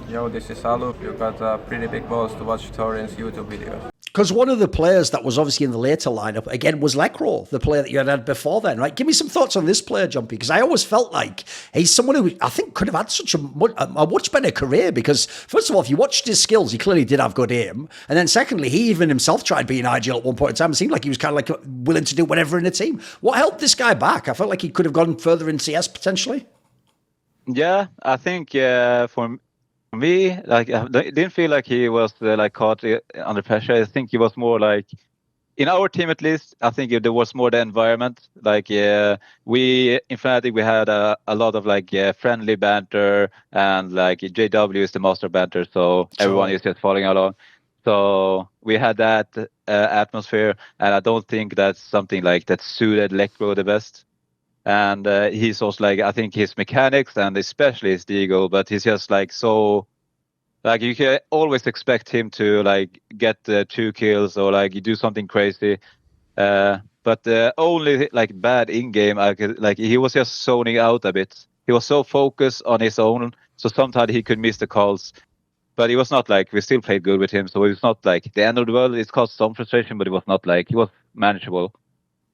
Yo, this is Alup. You got pretty big balls to watch Thorin's YouTube videos. Because one of the players that was obviously in the later lineup, again, was Lekro, the player that you had before then, right? Give me some thoughts on this player, Jumpy, because I always felt like he's someone who I think could have had such a much better career because, first of all, if you watched his skills, he clearly did have good aim. And then secondly, he even himself tried being IGL at one point in time. It seemed like he was kind of like willing to do whatever in the team. What held this guy back? I felt like he could have gone further in CS potentially. Yeah, I think for me, like, I didn't feel like he was like caught under pressure. I think he was more like, in our team at least, I think there was more the environment. Like, we in FNATIC we had a lot of like friendly banter, and like JW is the master banter, so everyone is just following along. So we had that atmosphere, and I don't think that's something like that suited Lekro the best. And he's also like, I think his mechanics and especially his ego, but he's just like so, like you can always expect him to like get 2 kills or like you do something crazy. But the only like bad in game, like he was just zoning out a bit. He was so focused on his own, so sometimes he could miss the calls. But it was not like, we still played good with him, so it was not like the end of the world. It caused some frustration, but it was not like, he was manageable.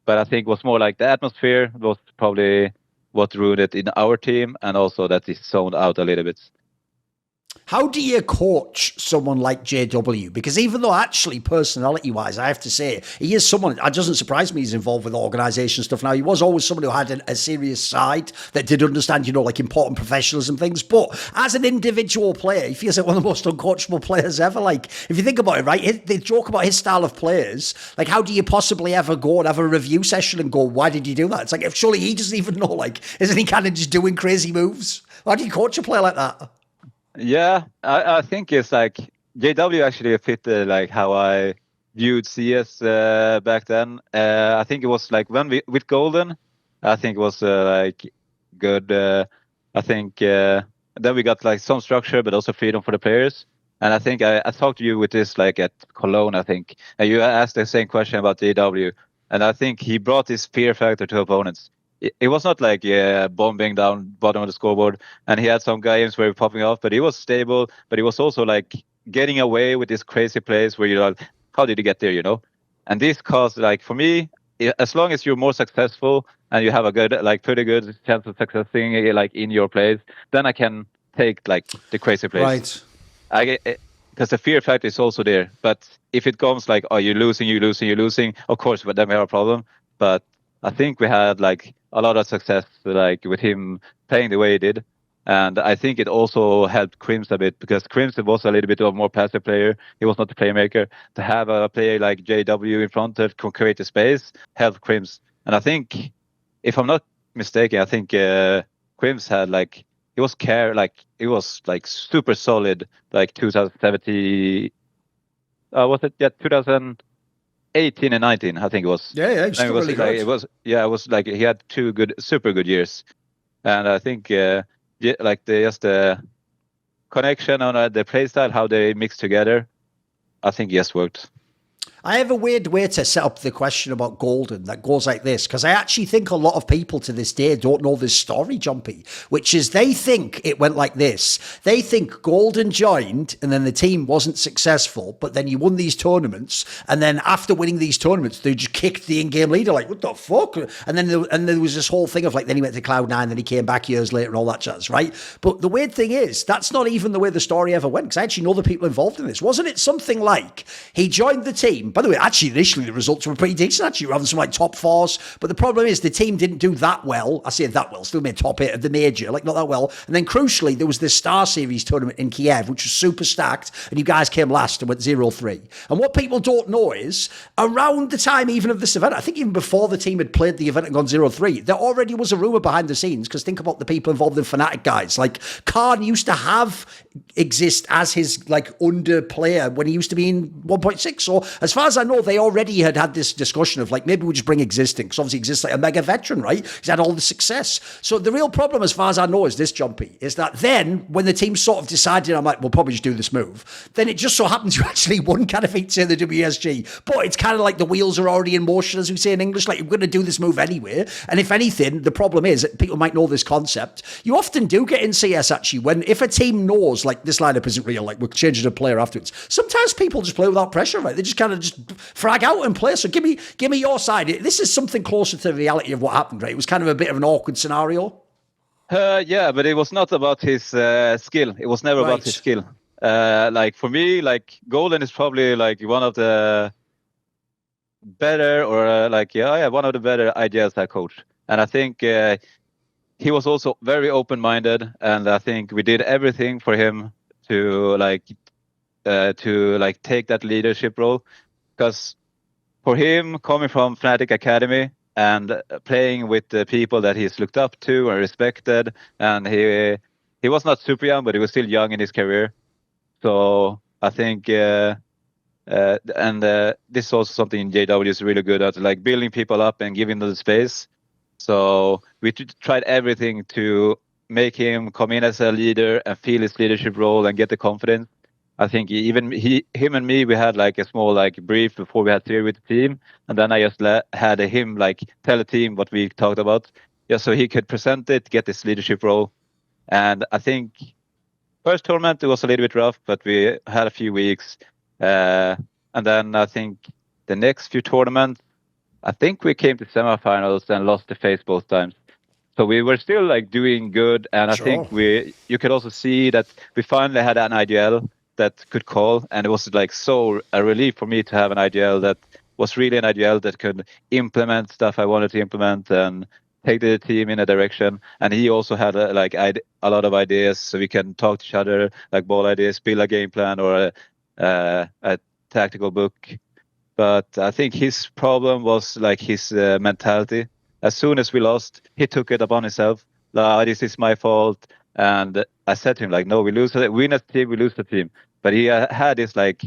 But I think it was more like the atmosphere was probably what ruined it in our team, and also that he zoned out a little bit. How do you coach someone like JW? Because even though actually personality-wise, I have to say, he is someone, it doesn't surprise me he's involved with organisation stuff now. He was always someone who had a serious side that did understand, you know, like important professionalism things. But as an individual player, he feels like one of the most uncoachable players ever. Like, if you think about it, right, they joke about his style of players. Like, how do you possibly ever go and have a review session and go, why did you do that? It's like, surely he doesn't even know, like, isn't he kind of just doing crazy moves? How do you coach a player like that? Yeah, I think it's like JW actually fit like how I viewed CS back then. I think it was like when with Golden, I think it was like good. I think then we got like some structure, but also freedom for the players. And I think I talked to you with this like at Cologne, I think, and you asked the same question about JW, and I think he brought this fear factor to opponents. It was not like bombing down bottom of the scoreboard, and he had some games where he was popping off, but he was stable. But he was also like getting away with this crazy plays where you're like, how did he get there, you know? And this caused, like, for me, as long as you're more successful and you have a good, like, pretty good chance of succeeding like in your plays, then I can take like the crazy plays. Right. Because the fear factor is also there. But if it comes like, oh, you're losing, of course, but then we have a problem. But I think we had like a lot of success like with him playing the way he did. And I think it also helped Crims a bit, because Crims was a little bit of a more passive player. He was not the playmaker. To have a player like JW in front that can create the space helped Crims. And I think, if I'm not mistaken, I think Crims had like, he was super solid like 2017. Was it? Yeah, 2018 and 19, I think it was. Yeah, it was really good. It was like he had 2 super good years, and I think like the connection on the play style, how they mix together, I think yes worked. I have a weird way to set up the question about Golden that goes like this, because I actually think a lot of people to this day don't know this story, Jumpy, which is they think it went like this. They think Golden joined and then the team wasn't successful, but then you won these tournaments, and then after winning these tournaments, they just kicked the in-game leader, like, what the fuck? And then there was this whole thing of like, then he went to Cloud9, then he came back years later and all that jazz, right? But the weird thing is, that's not even the way the story ever went, because I actually know the people involved in this. Wasn't it something like he joined the team? By the way, actually, initially the results were pretty decent, actually, rather than some like top 4s. But the problem is the team didn't do that well. I say that well, still made top 8 of the major, like not that well. And then crucially, there was this Star Series tournament in Kiev, which was super stacked, and you guys came last and went 0-3. And what people don't know is, around the time even of this event, I think even before the team had played the event and gone 0-3, there already was a rumour behind the scenes, because think about the people involved in FNATIC, guys. Like, cArn used to exist as his like under player when he used to be in 1.6. So as far far as I know, they already had this discussion of like, maybe we just bring existing, because obviously exists like a mega veteran, right? He's had all the success. So the real problem, as far as I know, is this, Jumpy, is that then when the team sort of decided, I'm like, we'll probably just do this move, then it just so happens you actually won kind of feats in the WSG. But it's kind of like the wheels are already in motion, as we say in English, like, we're going to do this move anyway. And if anything, the problem is that people might know this concept. You often do get in CS, actually, when if a team knows, like, this lineup isn't real, like, we're changing a player afterwards, sometimes people just play without pressure, right? They just kind of just frag out and play. So give me your side. This is something closer to the reality of what happened, right? It was kind of a bit of an awkward scenario. Yeah, but it was not about his skill. It was never about his skill. Like for me, like Golden is probably like one of the better, or one of the better ideas I coached. And I think he was also very open-minded, and I think we did everything for him to take that leadership role. Because for him, coming from FNATIC Academy and playing with the people that he's looked up to and respected, and he was not super young, but he was still young in his career. So I think, this is also something JW is really good at, like building people up and giving them the space. So we tried everything to make him come in as a leader and feel his leadership role and get the confidence. I think him and me, we had like a small like brief before we had theory with the team, and then I just had him like tell the team what we talked about, just so he could present it, get this leadership role. And I think first tournament it was a little bit rough, but we had a few weeks, and then I think the next few tournaments, I think we came to semifinals and lost the FaZe both times. So we were still like doing good, and I think you could also see that we finally had an IDL that could call, and it was like so a relief for me to have an IDL that was really an IDL that could implement stuff I wanted to implement and take the team in a direction. And he also had a lot of ideas, so we can talk to each other, like ball ideas, build a game plan or a tactical book. But I think his problem was like his mentality. As soon as we lost, he took it upon himself. This is my fault. And I said to him, like, no, we lose it. Win a team, we lose the team. But he had this, like,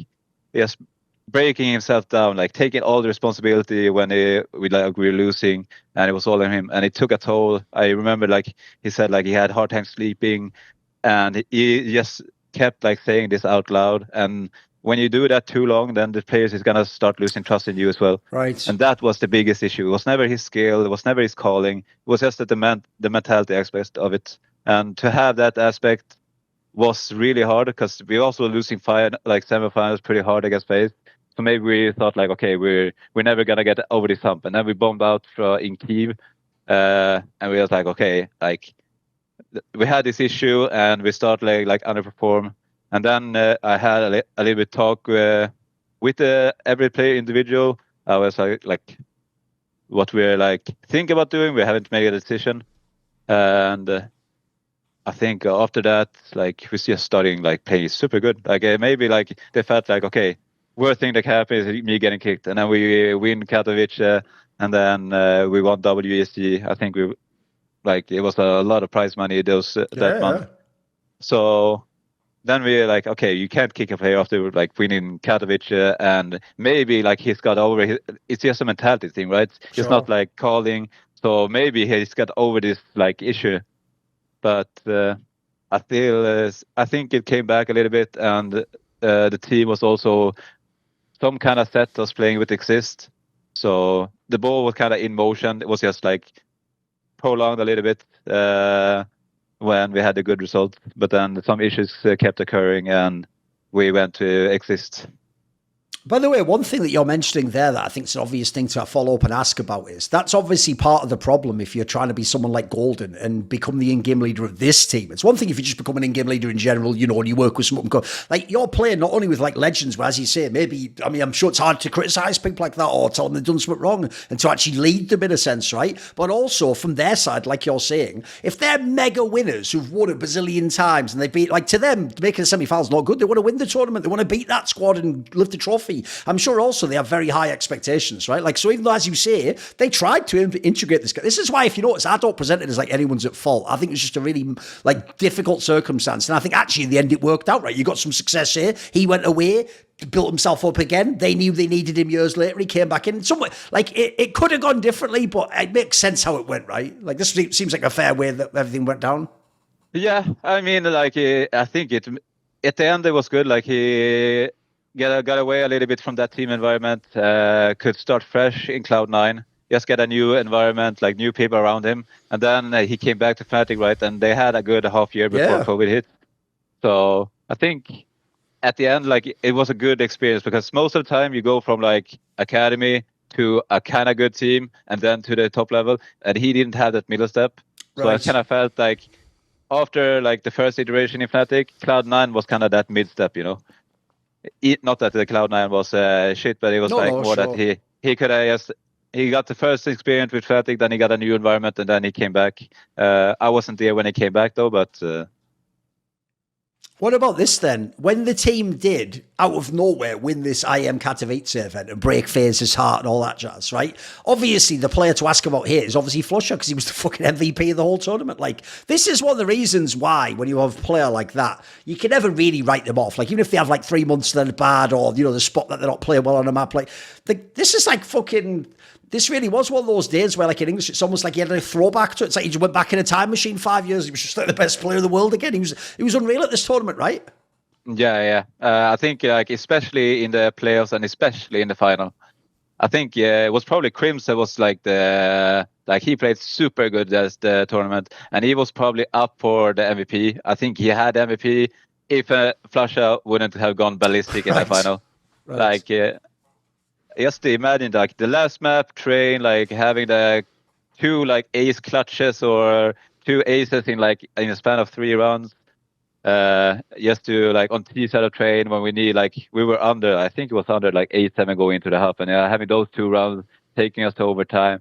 just breaking himself down, like taking all the responsibility when we were losing, and it was all on him. And it took a toll. I remember, like, he said, like, he had hard time sleeping, and he just kept, like, saying this out loud. And when you do that too long, then the players is going to start losing trust in you as well. Right. And that was the biggest issue. It was never his skill. It was never his calling. It was just the mentality aspect of it. And to have that aspect was really hard, because we also were losing semifinals pretty hard against FaZe. So maybe we thought like, okay, we're never gonna get over this hump. And then we bombed out in Kyiv, and we was like, okay, like we had this issue, and we started like underperform. And then I had a little bit talk with every player individual. I was like what we're like think about doing. We haven't made a decision, and I think after that, like we're just starting like playing super good. Like maybe like they felt like, okay, worst thing that can happen is me getting kicked, and then we win Katowice, and then we won WSG. I think we like it was a lot of prize money that month. So then we're like, okay, you can't kick a player after like winning Katowice, and maybe like he's got over. It's just a mentality thing, right? Sure. It's not like calling. So maybe he's got over this like issue. But I think it came back a little bit, and the team was also some kind of set us playing with Exist. So the ball was kind of in motion. It was just like prolonged a little bit when we had a good result. But then some issues kept occurring, and we went to Exist. By the way, one thing that you're mentioning there that I think is an obvious thing to follow up and ask about is that's obviously part of the problem if you're trying to be someone like Golden and become the in-game leader of this team. It's one thing if you just become an in-game leader in general, you know, and you work with someone. Like, you're playing not only with like legends, where, as you say, maybe, I mean, I'm sure it's hard to criticize people like that or tell them they've done something wrong and to actually lead them in a sense, right? But also from their side, like you're saying, if they're mega winners who've won a bazillion times and they beat, like, to them, making a semi-final is not good. They want to win the tournament. They want to beat that squad and lift the trophy. be. I'm sure also they have very high expectations, right? Like, so even though, as you say, they tried to integrate this guy. This is why, if you notice, I don't present it as like anyone's at fault. I think it's just a really like difficult circumstance. And I think actually in the end it worked out, right? You got some success here. He went away, built himself up again. They knew they needed him years later. He came back in. Somewhere like it could have gone differently, but it makes sense how it went, right? Like this seems like a fair way that everything went down. Yeah, I mean, like I think it at the end it was good. Like he got away a little bit from that team environment. Could start fresh in Cloud9. Just get a new environment, like new people around him, and then he came back to FNATIC, right? And they had a good half year before COVID hit. So I think at the end, like it was a good experience because most of the time you go from like academy to a kind of good team and then to the top level, and he didn't have that middle step. So I kind of felt like after like the first iteration in FNATIC, Cloud9 was kind of that mid step, you know. Not that the Cloud9 was shit, but it was that he could have just. He got the first experience with FNATIC, then he got a new environment, and then he came back. I wasn't there when he came back, though, but... What about this, then? When the team did, out of nowhere, win this IEM Katowice event and break FaZe's heart and all that jazz, right? Obviously, the player to ask about here is obviously flusha, because he was the fucking MVP of the whole tournament. Like, this is one of the reasons why, when you have a player like that, you can never really write them off. Like, even if they have, like, 3 months that are bad or, you know, the spot that they're not playing well on a map, like, this is like fucking... This really was one of those days where, like in English, it's almost like he had a throwback to it. It's like he just went back in a time machine 5 years. He was just like the best player in the world again. He was unreal at this tournament, right? Yeah. I think like especially in the playoffs and especially in the final, I think it was probably Crims that was like he played super good as the tournament, and he was probably up for the MVP. I think he had MVP if flusha wouldn't have gone ballistic in the final. Like. Just imagine like the last map train, like having the 2 like ace clutches or 2 aces in a span of 3 rounds. Just to like on T side of train when we need we were under, I think it was under like 8-7 going into the half, and having those 2 rounds taking us to overtime.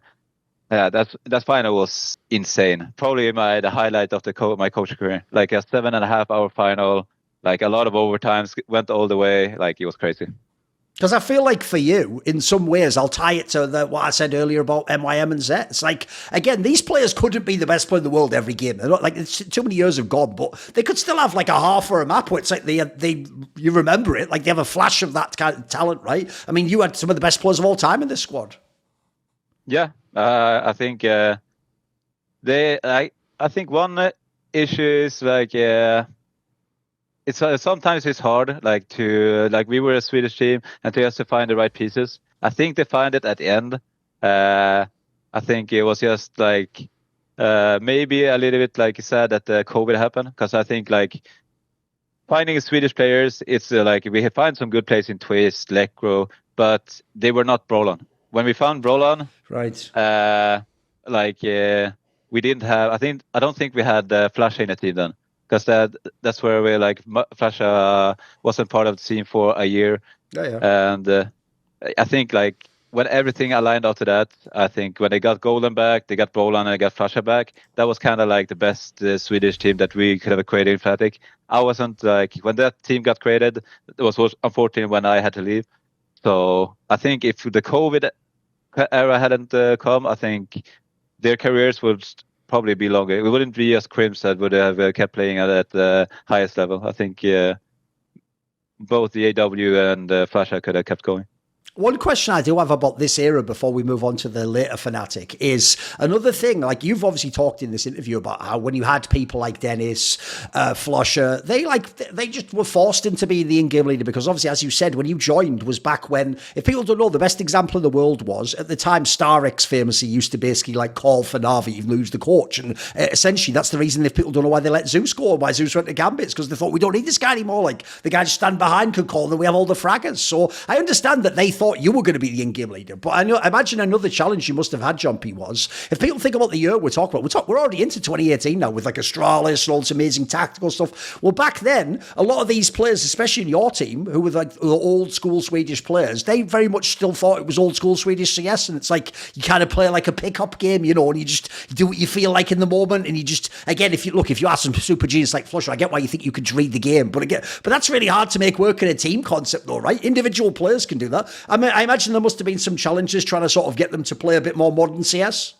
Yeah, that final was insane. Probably the highlight of my coaching career. Like a 7.5 hour final, like a lot of overtimes, went all the way. Like it was crazy. Because I feel like for you, in some ways, I'll tie it to what I said earlier about MYM and Z. It's like, again, these players couldn't be the best player in the world every game. They're not like, too many years have gone, but they could still have like a half or a map where it's like you remember it, like they have a flash of that kind of talent, right? I mean, you had some of the best players of all time in this squad. Yeah, I think I think one issue is like it's sometimes it's hard we were a Swedish team and to just to find the right pieces. I think they find it at the end. I think it was just like maybe a little bit like sad that COVID happened, because I think like finding Swedish players, it's like we find some good players in Twist, Lekro, but they were not Brollan. When we found Brollan, right? We didn't have. I don't think we had flusha in the team then, because that's where we flusha wasn't part of the team for a year. Yeah. And I think like when everything aligned after that, I think when they got Golden back, they got Brollan and they got flusha back. That was kind of like the best Swedish team that we could have created in FNATIC. I wasn't like when that team got created. It was unfortunate when I had to leave. So I think if the COVID era hadn't come, I think their careers would probably be longer. It wouldn't be as Crims that would have kept playing at the highest level. I think both the AW and flusha could have kept going. One question I do have about this era before we move on to the later FNATIC is another thing. Like you've obviously talked in this interview about how when you had people like Dennis, flusha, they just were forced into being the in-game leader, because obviously, as you said, when you joined was back when, if people don't know, the best example in the world was at the time StarX famously used to basically like call for Na'Vi even lose the coach, and essentially that's the reason if people don't know why they let Zeus go or why Zeus went to Gambits, because they thought we don't need this guy anymore. Like the guy just stand behind could call, and we have all the fraggers. So I understand that they thought you were going to be the in-game leader. But I imagine another challenge you must have had, Jumpy, was if people think about the year we're talking about, we're already into 2018 now with like Astralis and all this amazing tactical stuff. Well, back then, a lot of these players, especially in your team, who were like the old school Swedish players, they very much still thought it was old school Swedish CS, and it's like you kind of play like a pickup game, you know, and you just do what you feel like in the moment, and you just, again, if you ask some super genius like flusha, I get why you think you could read the game, but that's really hard to make work in a team concept though, right? Individual players can do that. I mean, I imagine there must have been some challenges trying to sort of get them to play a bit more modern CS.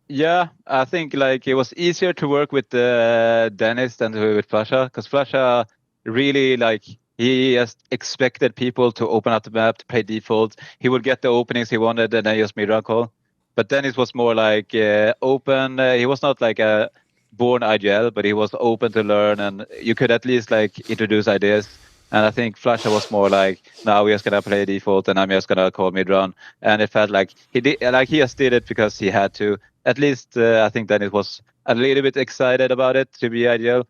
Yeah, I think like it was easier to work with Dennis than with flusha, because flusha really like he just expected people to open up the map to play default. He would get the openings he wanted and then just mid-round call. But Dennis was more like open. He was not like a born IGL, but he was open to learn, and you could at least like introduce ideas. And I think flusha was more like, no, we're just gonna play default, and I'm just gonna call mid-run. And it felt like he just did it because he had to. At least I think Dennis was a little bit excited about it to be ideal,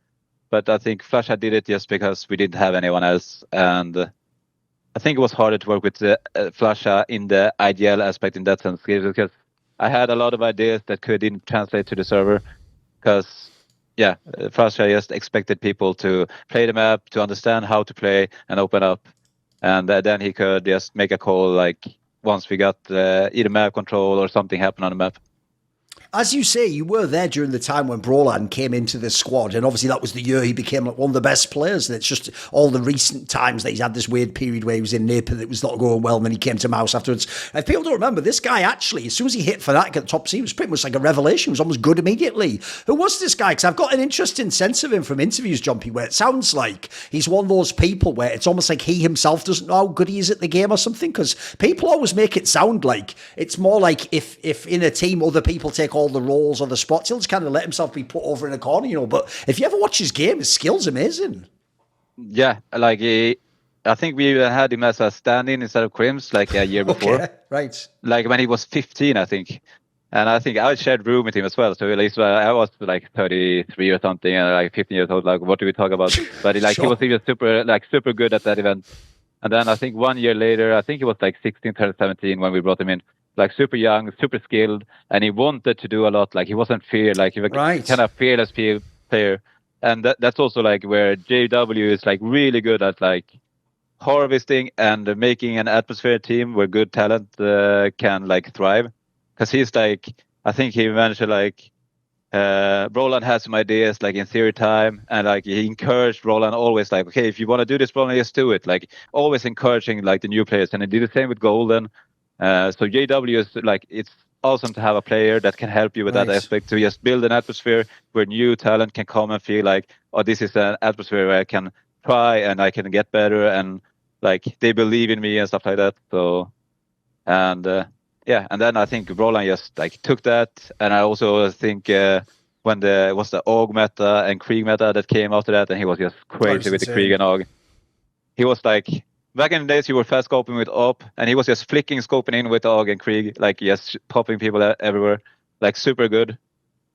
but I think flusha did it just because we didn't have anyone else. And I think it was harder to work with flusha in the IGL aspect in that sense, because I had a lot of ideas that didn't translate to the server, because flusha just expected people to play the map, to understand how to play and open up, and then he could just make a call like once we got either map control or something happened on the map. As you say, you were there during the time when Brollan came into the squad, and obviously that was the year he became like one of the best players. And it's just all the recent times that he's had this weird period where he was in NIP and it was not going well, and then he came to Mouse afterwards. And if people don't remember, this guy actually, as soon as he hit FNATIC at the top C, he was pretty much like a revelation. He was almost good immediately. Who was this guy? Because I've got an interesting sense of him from interviews, Jumpy, where it sounds like he's one of those people where it's almost like he himself doesn't know how good he is at the game or something, because people always make it sound like it's more like if in a team other people take all the roles or the spots, he'll just kind of let himself be put over in a corner, you know. But if you ever watch his game, his skill's amazing. Yeah, like I think we even had him as a stand-in instead of Crims like a year before. Okay, right. Like when he was 15, I think. And I think I shared room with him as well. So at least I was like 33 or something, and like 15 years old. Like, what do we talk about? But like he was even super good at that event. And then I think 1 year later, I think he was like 16, 17 when we brought him in. Like super young, super skilled, and he wanted to do a lot. Like he wasn't feared. Like he was kind of fearless player. And that's also like where JW is like really good at like harvesting and making an atmosphere team where good talent can like thrive. Because he's like, I think he managed to like, Brollan has some ideas like in theory time, and like he encouraged Brollan always like, okay, if you want to do this, Brollan, just do it. Like always encouraging like the new players, and he did the same with Golden. So JW is like, it's awesome to have a player that can help you with that aspect, to just build an atmosphere where new talent can come and feel like, oh, this is an atmosphere where I can try and I can get better, and like they believe in me and stuff like that. So, and then I think Brollan just like took that, and I also think when was the AUG meta and Krieg meta that came after that, and he was just crazy with the Krieg and AUG. He was like, back in the days, you were fast scoping with op, and he was just flicking scoping in with AUG and Krieg, like just popping people everywhere, like super good.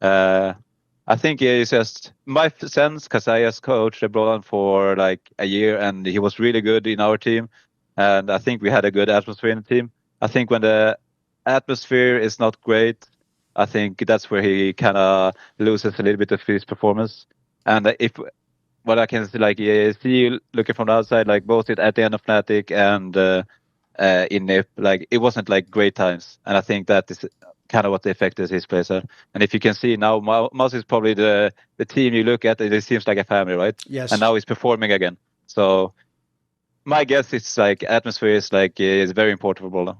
I think it's just my sense, because I just coached Brollan for like a year, and he was really good in our team, and I think we had a good atmosphere in the team. I think when the atmosphere is not great, I think that's where he kind of loses a little bit of his performance. And if what I can like see looking from the outside, like both at the end of FNATIC and in NIP, like it wasn't like great times, and I think that is kind of what affected his play style. And if you can see now, Mouse is probably the team you look at, it seems like a family, right? Yes. And now he's performing again. So my guess is like atmosphere is like is very important for Brollan.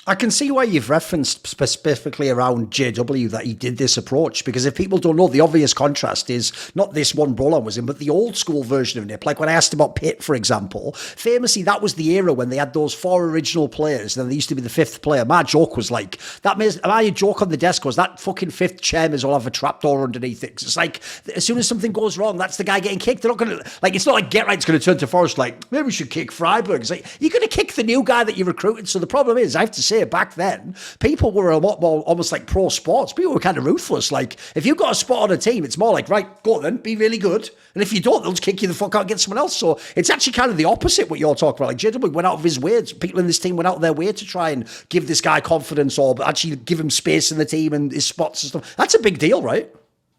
I can see why you've referenced specifically around JW that he did this approach, because if people don't know, the obvious contrast is not this one Brollan was in, but the old school version of NIP. Like when I asked about Pit, for example, famously, that was the era when they had those 4 original players, and then there used to be the 5th player. My joke was like, my joke on the desk was that fucking 5th chairman will have a trapdoor underneath it. It's like, as soon as something goes wrong, that's the guy getting kicked. They're not going to, like, it's not like Get Right's going to turn to Forest like, maybe we should kick Freiburg. It's like, you're going to kick the new guy that you recruited. So the problem is, I have to say, back then, people were a lot more almost like pro sports. People were kind of ruthless. Like, if you've got a spot on a team, it's more like, right, go on then, be really good. And if you don't, they'll just kick you the fuck out and get someone else. So it's actually kind of the opposite what you're talking about. Like, JW went out of his way. People in this team went out of their way to try and give this guy confidence or actually give him space in the team and his spots and stuff. That's a big deal, right?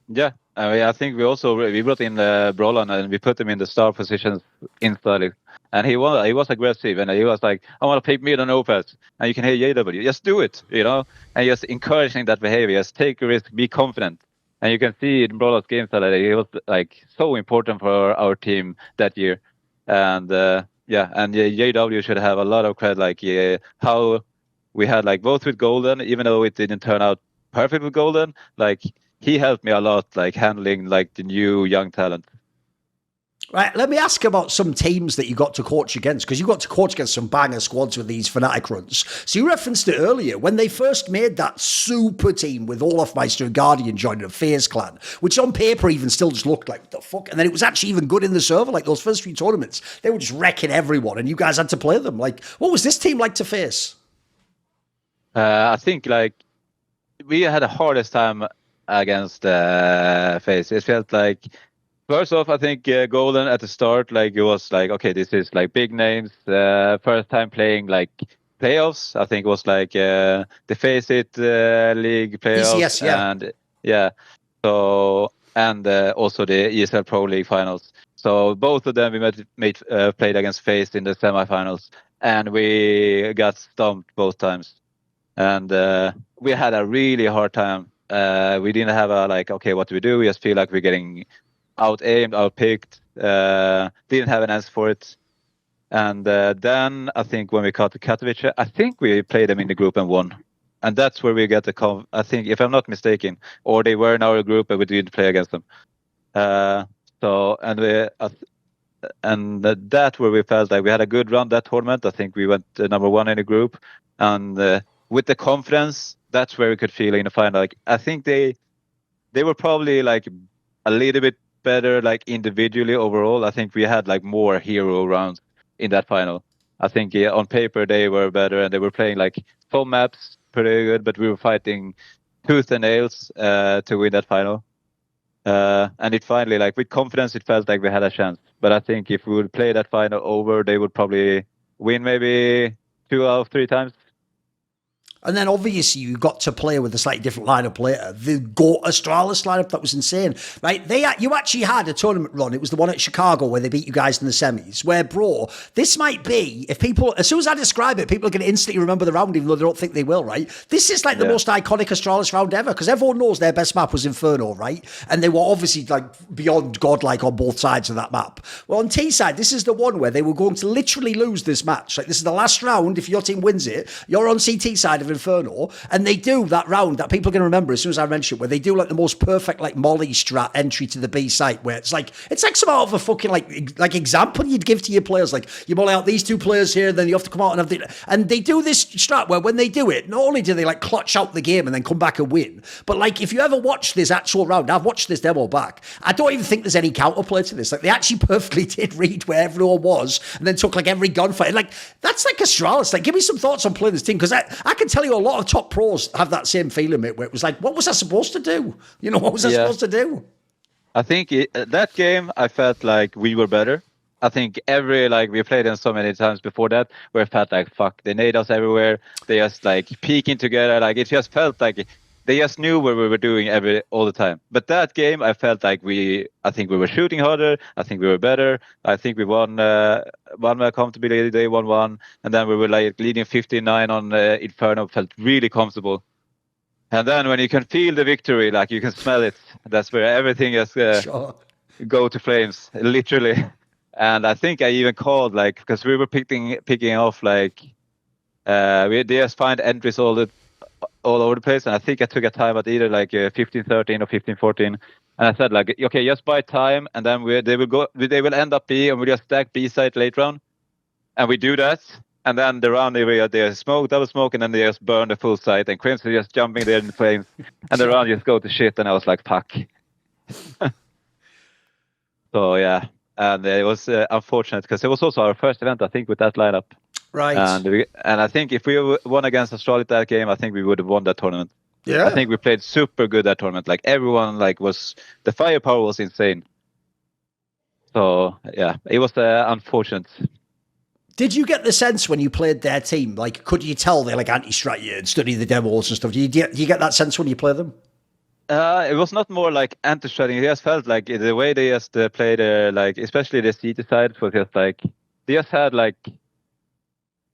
Yeah, I think we brought in Brollan and we put him in the star positions instantly. And he was aggressive and he was like, I want to pick mid on OPS. And you can hear JW, just do it, and just encouraging that behavior, just take a risk, be confident. And you can see in Brollan's game style that he was like so important for our team that year. And JW should have a lot of credit, like how we had like both with Golden, even though it didn't turn out perfect with Golden, like he helped me a lot, like handling like the new young talent. Right, let me ask about some teams that you got to coach against, because you got to coach against some banger squads with these FNATIC runs. So you referenced it earlier, when they first made that super team with Olafmeister and Guardian joining a FaZe Clan, which on paper even still just looked like, what the fuck? And then it was actually even good in the server, like those first few tournaments. They were just wrecking everyone, and you guys had to play them. Like, what was this team like to face? I think like we had the hardest time against FaZe. It felt like, first off, I think Golden at the start, like it was like, okay, this is like big names. First time playing like playoffs. I think it was like the FaZe League playoffs. ECS, yeah. And yeah. So and also the ESL Pro League finals. So both of them we played against FaZe in the semifinals, and we got stomped both times. And we had a really hard time. We didn't have a like, okay, what do we do? We just feel like we're getting out-aimed, out-picked, didn't have an answer for it. And then I think when we got to Katowice, I think we played them in the group and won. And that's where we get the I think, if I'm not mistaken, or they were in our group and we didn't play against them. That's where we felt like we had a good run that tournament. I think we went number one in the group. And with the confidence, that's where we could feel in the final. Like, I think they were probably like a little bit better like individually overall. I think we had like more hero rounds in that final. I think on paper they were better and they were playing like full maps pretty good, but we were fighting tooth and nails to win that final. And it finally, like with confidence, it felt like we had a chance. But I think if we would play that final over, they would probably win maybe 2 out of 3 times. And then obviously you got to play with a slightly different lineup later. The GOAT Astralis lineup, that was insane. Right? You actually had a tournament run. It was the one at Chicago where they beat you guys in the semis. Where, bro, this might be, if people, as soon as I describe it, people are going to instantly remember the round, even though they don't think they will, right? This is like the most iconic Astralis round ever, because everyone knows their best map was Inferno, right? And they were obviously like beyond godlike on both sides of that map. Well, on T side, this is the one where they were going to literally lose this match. Like, this is the last round. If your team wins it, you're on CT side of Inferno, and they do that round that people are going to remember as soon as I mention it, where they do like the most perfect like molly strat entry to the B site, where it's like some out of a fucking like example you'd give to your players, like you molly out these 2 players here, then you have to come out and they do this strat where when they do it, not only do they like clutch out the game and then come back and win, but like if you ever watch this actual round, I've watched this demo back, I don't even think there's any counterplay to this. Like, they actually perfectly did read where everyone was and then took like every gunfight. And like, that's like Astralis. Like, give me some thoughts on playing this team, because I can tell you a lot of top pros have that same feeling, mate, where it was like, what was I supposed to do? What was I supposed to do? I think that game, I felt like we were better. I think we played them so many times before that, where it felt like, fuck, they nade us everywhere. They just like peeking together. Like, it just felt like they just knew what we were doing all the time. But that game, I felt like I think we were shooting harder. I think we were better. I think we won comfortably. They won 1. And then we were like leading 15-9 on Inferno. Felt really comfortable. And then when you can feel the victory, like you can smell it, that's where everything is go to flames, literally. And I think I even called, like, because we were picking off, like, they just find entries all over the place. And I think I took a time at either like 15-13 or 15-14. And I said, like, okay, just buy time, and then they will end up B, and we just stack B site late round. And we do that. And then the round they smoke, double smoke, and then they just burn the full site, and Crimson just jumping there in the flames, and the round just go to shit, and I was like, fuck. So yeah, and it was unfortunate, because it was also our first event, I think, with that lineup. Right. And I think if we won against Astralis that game, I think we would have won that tournament. Yeah. I think we played super good that tournament. Like everyone, like the firepower was insane. So yeah, it was unfortunate. Did you get the sense when you played their team, like, could you tell they're like anti-strat you and study the demos and stuff? Do you get that sense when you play them? It was not more like anti-stratting. It just felt like the way they just played, like especially the CT side was just like they just had like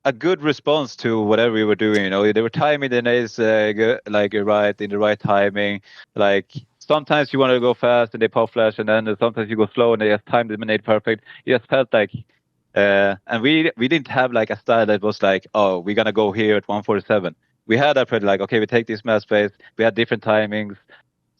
a good response to whatever we were doing. You know, they were timing the nades like right in the right timing. Like sometimes you want to go fast and they pop flash, and then sometimes you go slow and they just timed the nade perfect. It just felt like. And we didn't have like a style that was like, oh, we're gonna go here at 147. We had a pretty like, okay, we take this map space. We had different timings,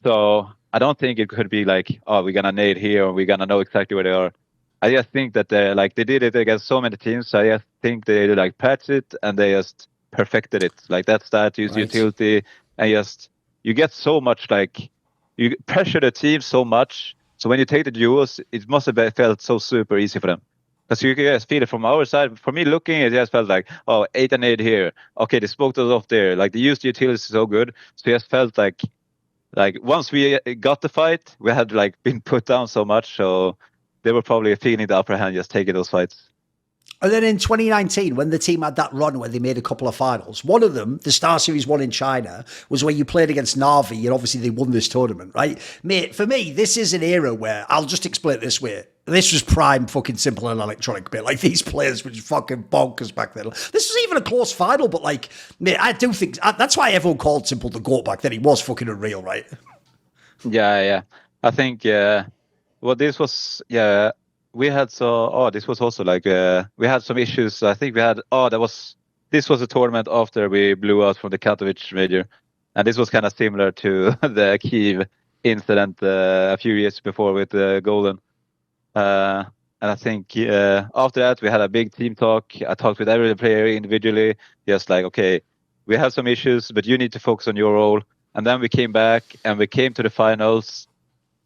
so I don't think it could be like, oh, we're gonna nade here or we're gonna know exactly where they are. I just think that they did it against so many teams. So I just think they like patched it and they just perfected it. Like that status, utility, and just you get so much like you pressure the team so much. So when you take the duels, it must have felt so super easy for them. Because you can just feel it from our side. For me, looking, it just felt like, oh, 8 and 8 here. Okay, they spoke those off there. Like, they used the utilities so good. So it just felt like once we got the fight, we had, like, been put down so much. So they were probably feeling the upper hand, just taking those fights. And then in 2019, when the team had that run where they made a couple of finals, one of them, the Star Series one in China, was where you played against Na'Vi, and obviously they won this tournament, right? Mate, for me, this is an era where, I'll just explain it this way. This was prime fucking simple and electronic bit. Like, these players were just fucking bonkers back then. This was even a close final, but like, mate, I do think, that's why everyone called Simple the GOAT back then. He was fucking unreal, right? Yeah. I think, well, this was, we had this was also like we had some issues. I think we had this was a tournament after we blew out from the Katowice major, and this was kind of similar to the Kyiv incident a few years before with Golden. And I think after that we had a big team talk. I talked with every player individually, just like, okay, we have some issues, but you need to focus on your role. And then we came back and we came to the finals.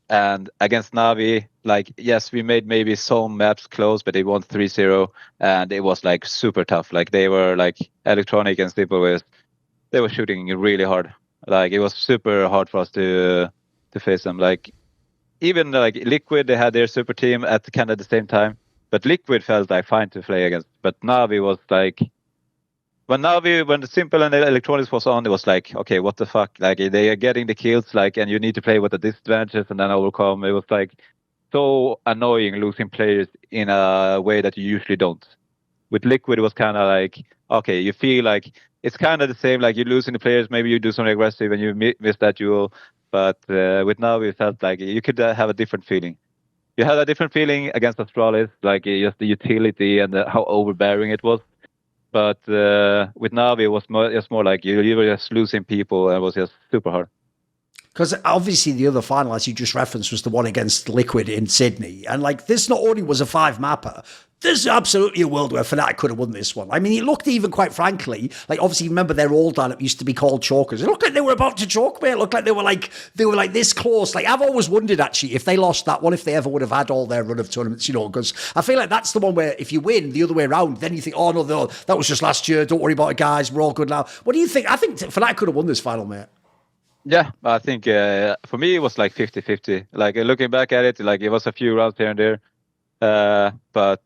And against Na'Vi, like, yes, we made maybe some maps close, but they won 3-0, and it was like super tough. Like, they were like electronic and Simple they were shooting really hard. Like, it was super hard for us to face them. Like, even like Liquid, they had their super team at kind of the same time, but Liquid felt like fine to play against. But Na'Vi was like, when the Simple and the electronics was on, it was like, okay, what the fuck? Like, they are getting the kills, like, and you need to play with the disadvantages and then overcome. It was like so annoying losing players in a way that you usually don't. With Liquid, it was kind of like, okay, you feel like it's kind of the same, like you're losing the players, maybe you do something aggressive and you miss that duel. But with Na'Vi, it felt like you could have a different feeling. You had a different feeling against Astralis, like just the utility and how overbearing it was. But with Na'Vi, it was just more like you were just losing people, and it was just super hard. Because obviously the other final, as you just referenced, was the one against Liquid in Sydney. And like, this not only was a 5-mapper, there's absolutely a world where Fnatic could have won this one. I mean, it looked, even quite frankly, like, obviously, remember their old lineup used to be called chokers. It looked like they were about to choke, mate. It looked like they were like this close. Like, I've always wondered, actually, if they lost that one, if they ever would have had all their run of tournaments, you know, because I feel like that's the one where if you win the other way around, then you think, oh, no, that was just last year. Don't worry about it, guys. We're all good now. What do you think? I think Fnatic could have won this final, mate. Yeah, I think for me, it was like 50-50. Like, looking back at it, like, it was a few rounds here and there. But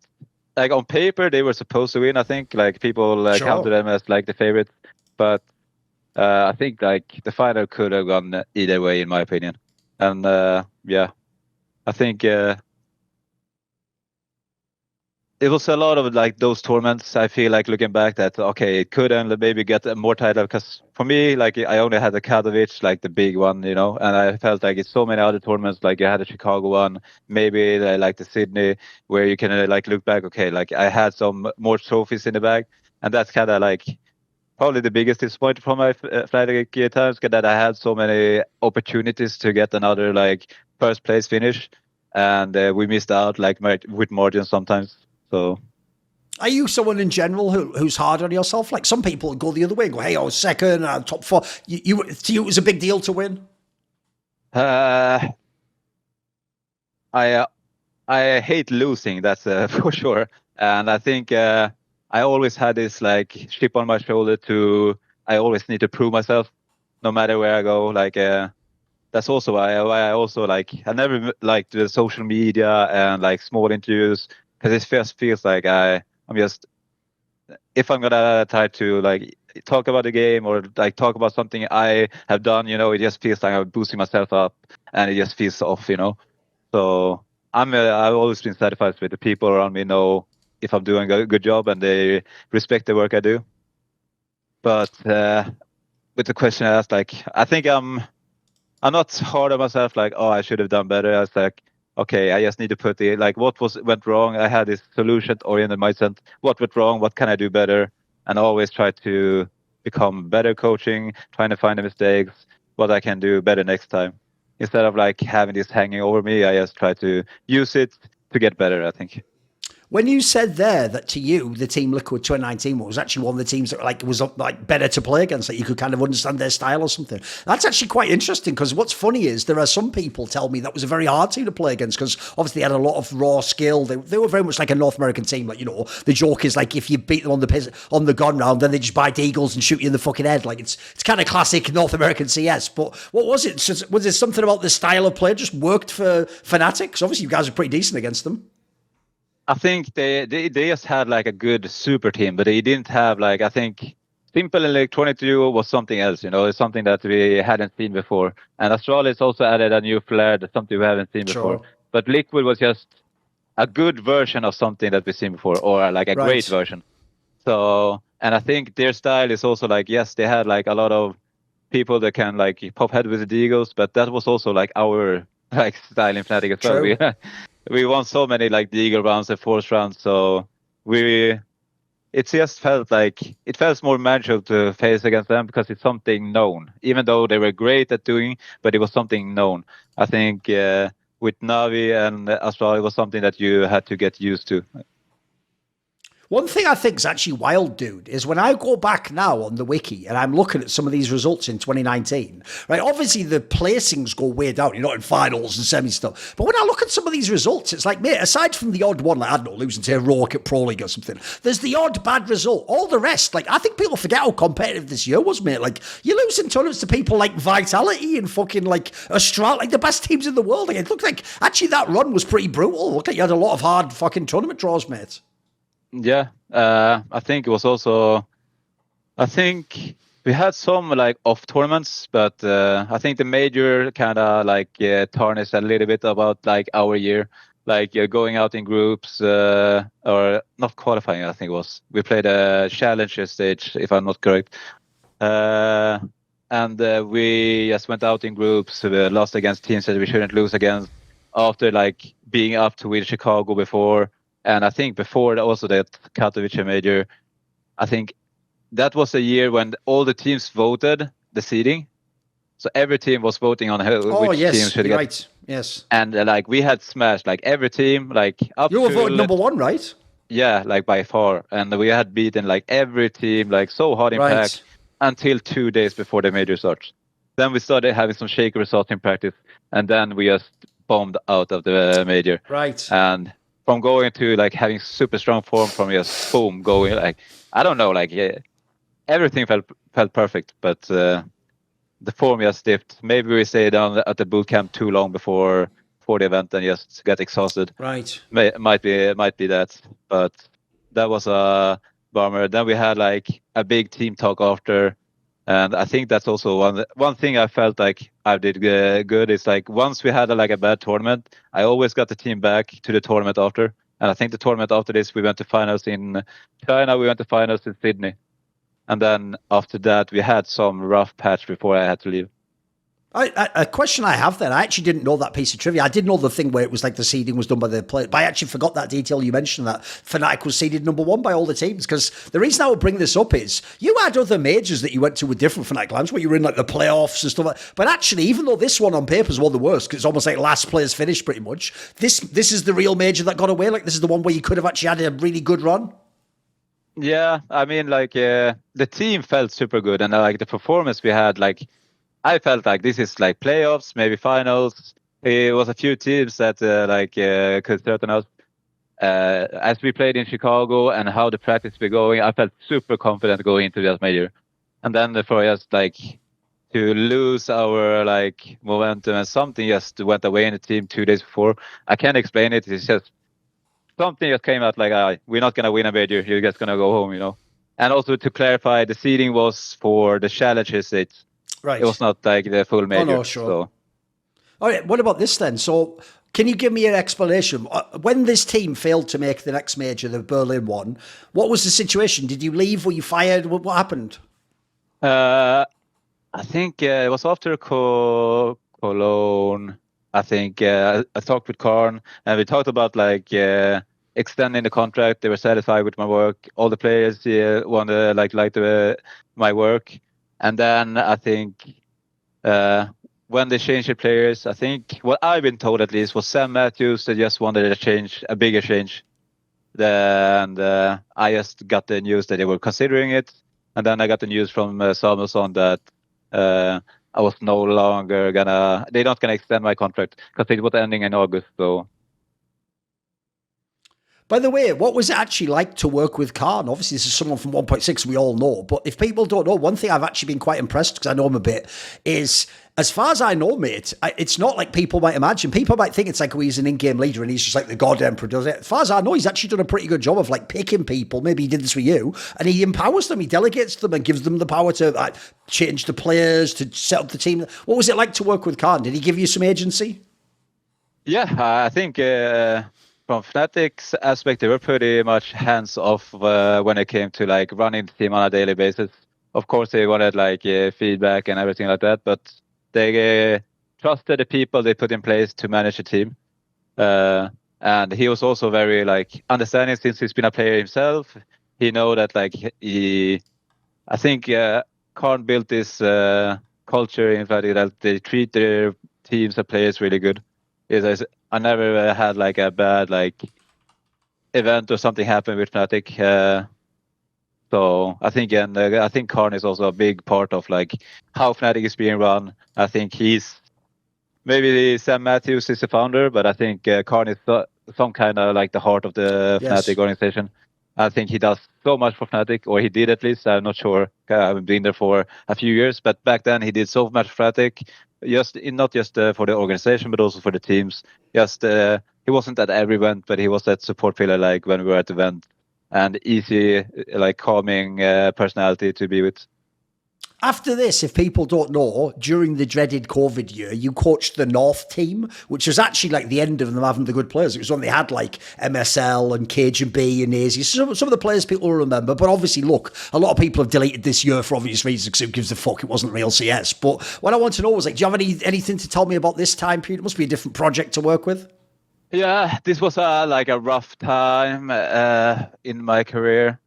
like, on paper, they were supposed to win, I think. Like, people counted them as like the favorites. But I think like the final could have gone either way, in my opinion. And yeah, I think it was a lot of like those tournaments. I feel like, looking back, that okay, it could and maybe get more title, because for me, like, I only had the Katowice, like the big one, you know, and I felt like it's so many other tournaments. Like, I had the Chicago one, maybe like the Sydney, where you can like look back, okay, like I had some more trophies in the bag, and that's kind of like probably the biggest disappointment from my FNATIC times, that I had so many opportunities to get another like first place finish, and we missed out like with margins sometimes. So, are you someone in general who's hard on yourself? Like, some people go the other way and go, hey, I was second, top 4. To you, it was a big deal to win? I hate losing, that's for sure. And I think I always had this like chip on my shoulder I always need to prove myself, no matter where I go. Like that's also why I also like I never liked the social media and like small interviews, because it just feels like I'm just, if I'm gonna try to like talk about the game or like talk about something I have done, it just feels like I'm boosting myself up, and it just feels off. So I've always been satisfied with the people around me know if I'm doing a good job and they respect the work I do. But with the question I asked, like I think I'm not hard on myself, like, oh, I should have done better. I was like, okay, I just need to put the like what went wrong. I had this solution-oriented mindset. What went wrong? What can I do better? And always try to become better coaching, trying to find the mistakes, what I can do better next time. Instead of like having this hanging over me, I just try to use it to get better, I think. When you said there that to you, the Team Liquid 2019 was actually one of the teams that like was like better to play against, that you could kind of understand their style or something. That's actually quite interesting, because what's funny is there are some people tell me that was a very hard team to play against, because obviously they had a lot of raw skill. They were very much like a North American team. Like, the joke is like if you beat them on the gun round, then they just buy deagles and shoot you in the fucking head. Like it's kind of classic North American CS. But what was it? Was it something about the style of play just worked for FNATIC? Because obviously you guys are pretty decent against them. I think they just had like a good super team, but they didn't have like, I think Simple Electronic Duo was something else, it's something that we hadn't seen before. And Astralis also added a new flair, that's something we haven't seen before. But Liquid was just a good version of something that we've seen before, or like a great version. So, and I think their style is also like, yes, they had like a lot of people that can like pop head with the deagles, but that was also like our like style in FNATIC as well. We won so many like the eagle rounds and force rounds, so it just felt more manageable to face against them, because it's something known. Even though they were great at doing, but it was something known. I think with Navi and Astral, it was something that you had to get used to. One thing I think is actually wild, dude, is when I go back now on the wiki and I'm looking at some of these results in 2019, right? Obviously, the placings go way down, in finals and semi stuff. But when I look at some of these results, it's like, mate, aside from the odd one, like, I don't know, losing to Heroic at Pro League or something, there's the odd bad result. All the rest, like, I think people forget how competitive this year was, mate. Like, you're losing tournaments to people like Vitality and fucking, like, Astral, like, the best teams in the world. Like, it looked like, actually, that run was pretty brutal. It looked like you had a lot of hard fucking tournament draws, mate. Yeah, I think it was also, I think we had some like off tournaments, but I think the major kind of like tarnished a little bit about like our year, like going out in groups or not qualifying. I think it was, we played a challenger stage, if I'm not correct, and we just went out in groups, lost against teams that we shouldn't lose against, after like being up to win Chicago before. And I think before also that Katowice major, I think that was a year when all the teams voted the seeding. So every team was voting on which team should get. Right. Yes. And like we had smashed like every team, like up you were voted number one, right? Yeah, like by far. And we had beaten like every team, like so hard in pack, until 2 days before the major starts. Then we started having some shaky results in practice, and then we just bombed out of the major. Right. And from going to like having super strong form, from just boom going, like I don't know, like everything felt perfect, but the form just dipped. Maybe we stayed down at the boot camp too long before the event and just got exhausted. Right. Might be that, but that was a bummer. Then we had like a big team talk after, and I think that's also one thing I felt like I did good is like once we had like a bad tournament, I always got the team back to the tournament after. And I think the tournament after this, we went to finals in China, we went to finals in Sydney. And then after that, we had some rough patch before I had to leave. A question I have then, I actually didn't know that piece of trivia. I did know the thing where it was like the seeding was done by the players, but I actually forgot that detail you mentioned, that FNATIC was seeded number one by all the teams. Because the reason I would bring this up is you had other majors that you went to with different FNATIC lands where you were in like the playoffs and stuff like that. But actually, even though this one on paper is one of the worst, because it's almost like last players finished pretty much, this is the real major that got away. Like this is the one where you could have actually had a really good run. Yeah, I mean, like the team felt super good, and like the performance we had, like I felt like this is like playoffs, maybe finals. It was a few teams that could threaten us, as we played in Chicago and how the practice were going, I felt super confident going into that major. And then for us, like, to lose our like momentum and something just went away in the team 2 days before. I can't explain it. It's just something that came out like, we're not gonna win a major. You're just gonna go home, you know. And also to clarify, the seeding was for the challenges. It was not like the full major. Oh, no, sure. So. All right, what about this then? So can you give me an explanation? When this team failed to make the next major, the Berlin one, what was the situation? Did you leave? Were you fired? What happened? I think it was after Cologne. I think I talked with cArn, and we talked about like extending the contract. They were satisfied with my work. All the players wanted like my work. And then I think when they changed the players, I think what I've been told at least was Sam Matthews. They just wanted a bigger change. And I just got the news that they were considering it. And then I got the news from Samuelsson that I was no longer they're not gonna extend my contract because it was ending in August. So. By the way, what was it actually like to work with cArn? Obviously, this is someone from 1.6 we all know, but if people don't know, one thing I've actually been quite impressed, because I know him a bit, is, as far as I know, mate, it's not like people might imagine. People might think it's like, oh, he's an in-game leader and he's just like the god emperor does it. As far as I know, he's actually done a pretty good job of like picking people. Maybe he did this for you, and he empowers them, he delegates them and gives them the power to like change the players, to set up the team. What was it like to work with cArn? Did he give you some agency? Yeah, I think from FNATIC's aspect, they were pretty much hands off when it came to like running the team on a daily basis. Of course, they wanted like feedback and everything like that, but they trusted the people they put in place to manage the team. And he was also very like understanding, since he's been a player himself. He know that like I think cArn built this culture in fact that they treat their teams and players really good. I never had like a bad like event or something happen with FNATIC. So I think cArn is also a big part of like how FNATIC is being run. I think maybe Sam Matthews is the founder, but I think cArn is some kind of like the heart of the FNATIC organization. I think he does so much for FNATIC, or he did at least. I'm not sure. I haven't been there for a few years, but back then he did so much for FNATIC. Not just for the organization, but also for the teams. He wasn't at every event, but he was that support pillar, like when we were at the event, and easy, like calming personality to be with. After this, if people don't know, during the dreaded COVID year, you coached the North team, which was actually like the end of them having the good players. It was when they had like MSL and Cajun B and AZ. Some of the players people will remember. But obviously, look, a lot of people have deleted this year for obvious reasons, because who gives a fuck? It wasn't real CS. But what I want to know was, like, do you have anything to tell me about this time period? It must be a different project to work with. Yeah, this was like a rough time in my career.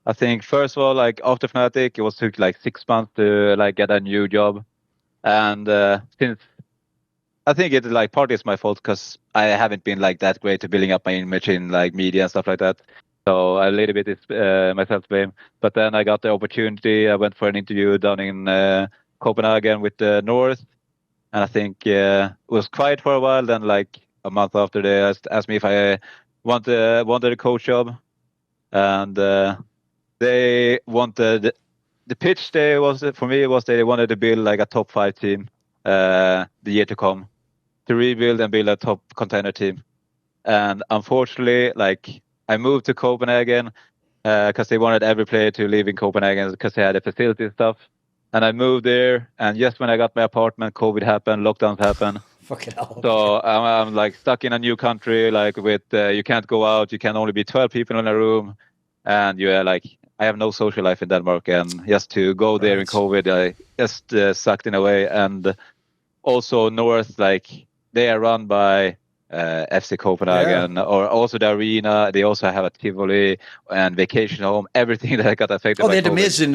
I think first of all, like after FNATIC, it took like 6 months to like get a new job, and since I think it like partly is my fault because I haven't been like that great at building up my image in like media and stuff like that. So a little bit is myself to blame. But then I got the opportunity. I went for an interview down in Copenhagen with the North, and I think it was quiet for a while. Then like a month after, they asked me if I wanted a coach job, and they wanted the pitch. They was for me was they wanted to build like a top 5 team the year to come, to rebuild and build a top contender team. And unfortunately, like I moved to Copenhagen because they wanted every player to live in Copenhagen because they had the facility and stuff. And I moved there, and just when I got my apartment, COVID happened, lockdowns happened. Fucking hell. So I'm like stuck in a new country, like with you can't go out, you can only be 12 people in a room, and you're like, I have no social life in Denmark, and just to go there in COVID, I just sucked in a way. And also North, like they are run by FC Copenhagen, or also the arena. They also have a Tivoli and vacation home, everything that got affected. Oh, they had amazing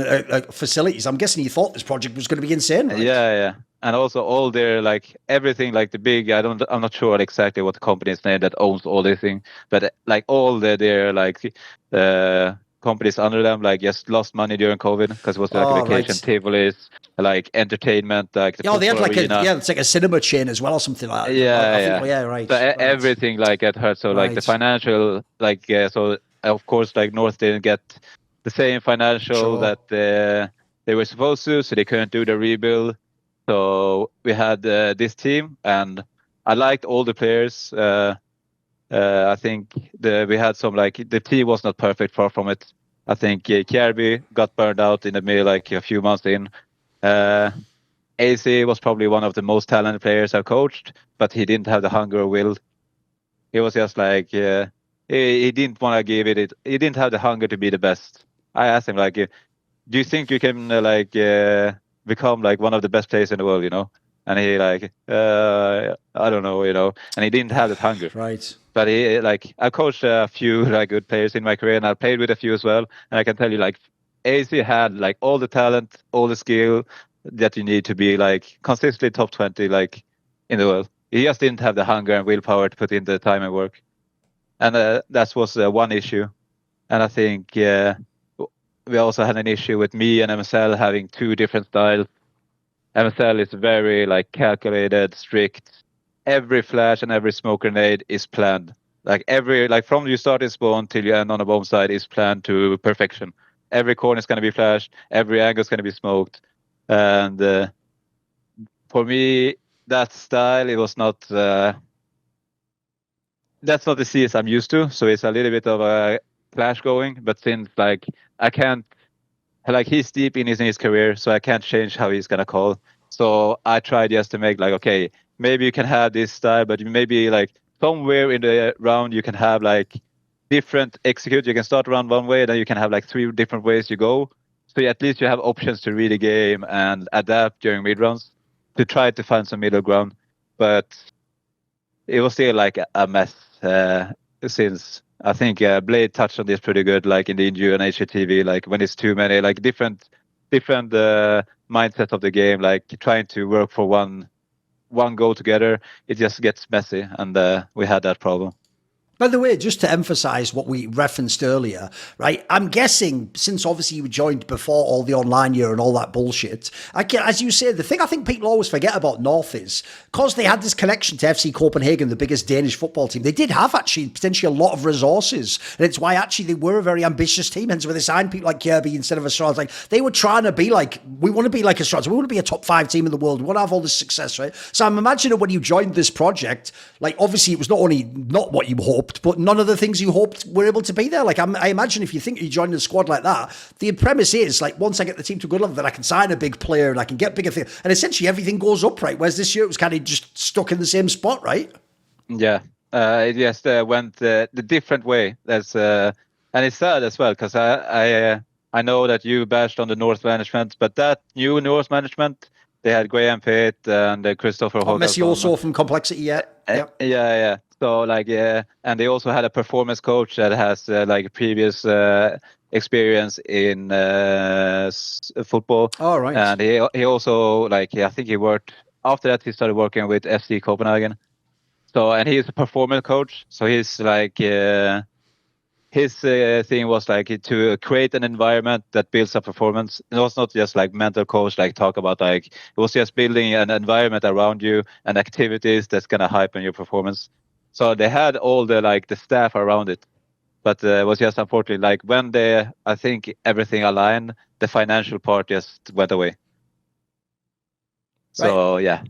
facilities. I'm guessing you thought this project was going to be insane, right? Yeah. And also all their like everything, like the big, I'm not sure exactly what the company's name that owns all this thing, but like all their like companies under them like just lost money during COVID because it was like Oh, vacation, right. Tivolis, like entertainment, like the Oh, they had football like arena. it's like a cinema chain as well or something like that. Yeah, I think, yeah. yeah, right. So Right. everything like it hurt. So like the Right. financial, like so of course like North didn't get the same financial Sure. that they were supposed to, so they couldn't do the rebuild. So we had this team, and I liked all the players. I think we had some like the team was not perfect, far from it. I think Kjærby got burned out in the middle, like a few months in. AC was probably one of the most talented players I've coached, but he didn't have the hunger or will. He was just like he didn't want to give it. He didn't have the hunger to be the best. I asked him like, do you think you can become like one of the best players in the world? You know, and he like I don't know, you know, and he didn't have that hunger. Right. But he like I coached a few like good players in my career, and I played with a few as well. And I can tell you like AC had like all the talent, all the skill that you need to be like consistently top 20 like in the world. He just didn't have the hunger and willpower to put in the time and work, and that was one issue. And I think we also had an issue with me and MSL having two different styles. MSL is very like calculated, strict. Every flash and every smoke grenade is planned. Like from you start in spawn till you end on a bomb site is planned to perfection. Every corner is going to be flashed. Every angle is going to be smoked. And for me, that style, it was not. That's not the CS I'm used to. So it's a little bit of a clash going. But since like I can't, like he's deep in his career, so I can't change how he's gonna call. So I tried just to make like, okay, maybe you can have this style, but maybe like somewhere in the round you can have like different execute. You can start around one way, then you can have like 3 different ways you go. So at least you have options to read the game and adapt during mid rounds to try to find some middle ground. But it was still like a mess since I think Blade touched on this pretty good, like in the Inju and HTV, like when it's too many, like different mindsets of the game, like trying to work for one go together, it just gets messy, and we had that problem. By the way, just to emphasize what we referenced earlier, right? I'm guessing since obviously you joined before all the online year and all that bullshit, as you say, the thing I think people always forget about North is because they had this connection to FC Copenhagen, the biggest Danish football team, they did have actually potentially a lot of resources. And it's why actually they were a very ambitious team. Hence where they signed people like Kjærby instead of Astralis. Like they were trying to be like, we want to be like Astralis. We want to be a top 5 team in the world. We want to have all this success, right? So I'm imagining when you joined this project, like obviously it was not only not what you hoped, but none of the things you hoped were able to be there. Like I imagine if you think you joined a squad like that, the premise is like once I get the team to a good level, then I can sign a big player and I can get bigger things, and essentially everything goes up, right? Whereas this year it was kind of just stuck in the same spot, right? Yeah, it just went the different way. That's and it's sad as well because I know that you bashed on the North management, but that new North management, they had Graham Pitt and Christopher Messi also from Complexity, yeah. Yeah. So like and they also had a performance coach that has like previous experience in football. Oh, right. And he also like I think he worked after that. He started working with FC Copenhagen. So and he's a performance coach. So he's like his thing was like to create an environment that builds up performance. It was not just like mental coach, like talk about like it was just building an environment around you and activities that's gonna hype on your performance. So they had all the like the staff around it, but it was just unfortunately like when I think everything aligned, the financial part just went away. So right. Yeah.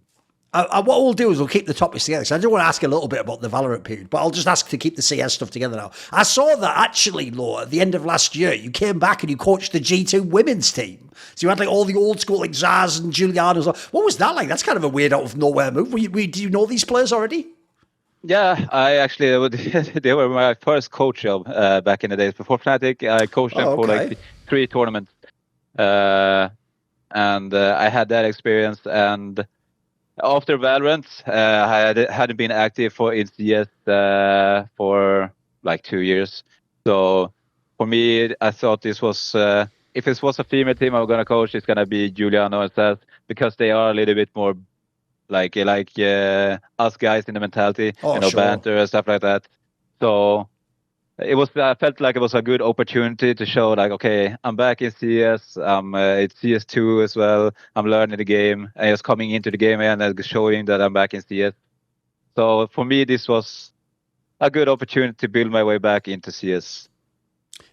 What we'll do is we'll keep the topics together. So I do want to ask a little bit about the Valorant period, but I'll just ask to keep the CS stuff together now. I saw that actually, Law, at the end of last year, you came back and you coached the G2 women's team. So you had like all the old school like Zaz and Juliana. What was that like? That's kind of a weird out of nowhere move. Do you know these players already? Yeah, I actually they were my first coach job back in the days before FNATIC. I coached them for like 3 tournaments, and I had that experience. And after Valorant, I hadn't been active in CS for like 2 years. So for me, I thought this was if this was a female team I'm gonna coach, it's gonna be Juliana and Seth because they are a little bit more like us guys in the mentality, sure. Banter and stuff like that. So I felt like it was a good opportunity to show like, okay, I'm back in CS. It's CS2 as well. I'm learning the game. I was coming into the game and showing that I'm back in CS. So for me, this was a good opportunity to build my way back into CS.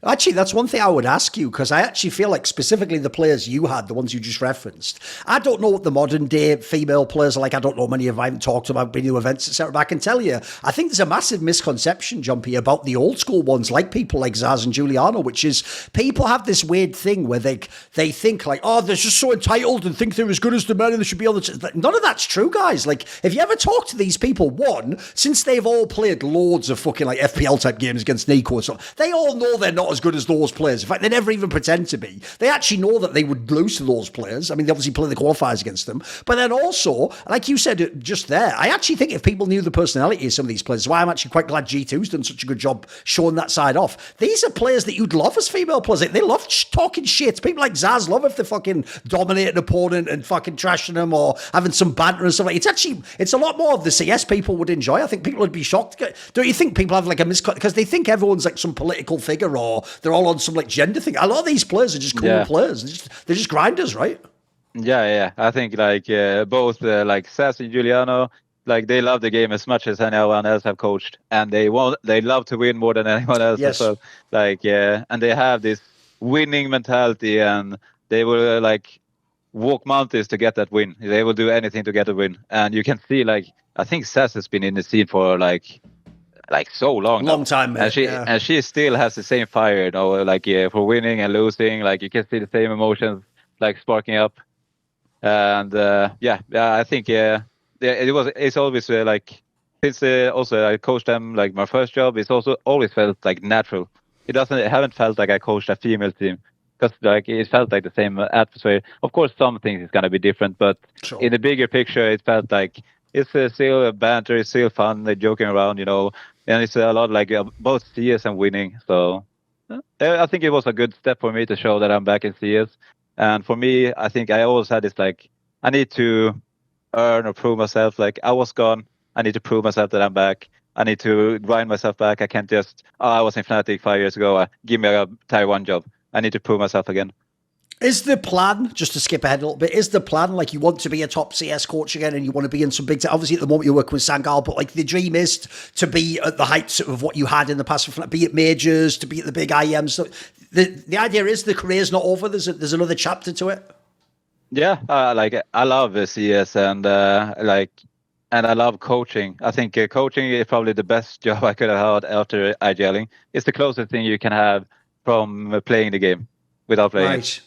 Actually, that's one thing I would ask you, because I actually feel like specifically the players you had, the ones you just referenced, I don't know what the modern day female players are like. I don't know many of them. I haven't talked about video events, etc. But I can tell you, I think there's a massive misconception, Jumpy, about the old school ones, like people like Zaz and Giuliano, which is people have this weird thing where they think like, oh, they're just so entitled and think they're as good as the men and they should be on the... None of that's true, guys. Like, if you ever talk to these people, one, since they've all played loads of fucking like FPL type games against Nico and stuff, they all know they're not as good as those players. In fact, they never even pretend to be. They actually know that they would lose to those players. I mean, they obviously play the qualifiers against them. But then also, like you said just there, I actually think if people knew the personality of some of these players, why I'm actually quite glad G2's done such a good job showing that side off. These are players that you'd love as female players. They love talking shit. People like Zaz love if they fucking dominate an opponent and fucking trashing them or having some banter and stuff like that. It's a lot more of the CS people would enjoy. I think people would be shocked. Don't you think people have like a because they think everyone's like some political figure or they're all on some like gender thing. A lot of these players are just cool players. They're just grinders, right? Yeah. I think like both like Sas and Giuliano, like they love the game as much as anyone else have coached, and they love to win more than anyone else. Yes. So like and they have this winning mentality, and they will like walk mountains to get that win. They will do anything to get a win, and you can see like I think Sas has been in the scene for like so long time, mate. And she still has the same fire, you know, like for winning and losing. Like you can see the same emotions like sparking up, and I think it's always like since also I coached them like my first job. It's also always felt like natural. It haven't felt like I coached a female team because like it felt like the same atmosphere. Of course, some things is gonna be different, but sure. In the bigger picture, it felt like it's still a banter, it's still fun, like joking around, you know. And it's a lot like both CS and winning. So I think it was a good step for me to show that I'm back in CS. And for me, I think I always had this like, I need to earn or prove myself. Like I was gone. I need to prove myself that I'm back. I need to grind myself back. I can't just, I was in FNATIC 5 years ago. Give me a tier 1 job. I need to prove myself again. Is the plan, just to skip ahead a little bit, is the plan like you want to be a top CS coach again and you want to be in some big... Obviously, at the moment you're working with Sangal, but like the dream is to be at the heights of what you had in the past, be at majors, to be at the big IEMs. So the idea is the career's not over. There's another chapter to it. Yeah, like I love CS and and I love coaching. I think coaching is probably the best job I could have had after IGLing. It's the closest thing you can have from playing the game without playing it.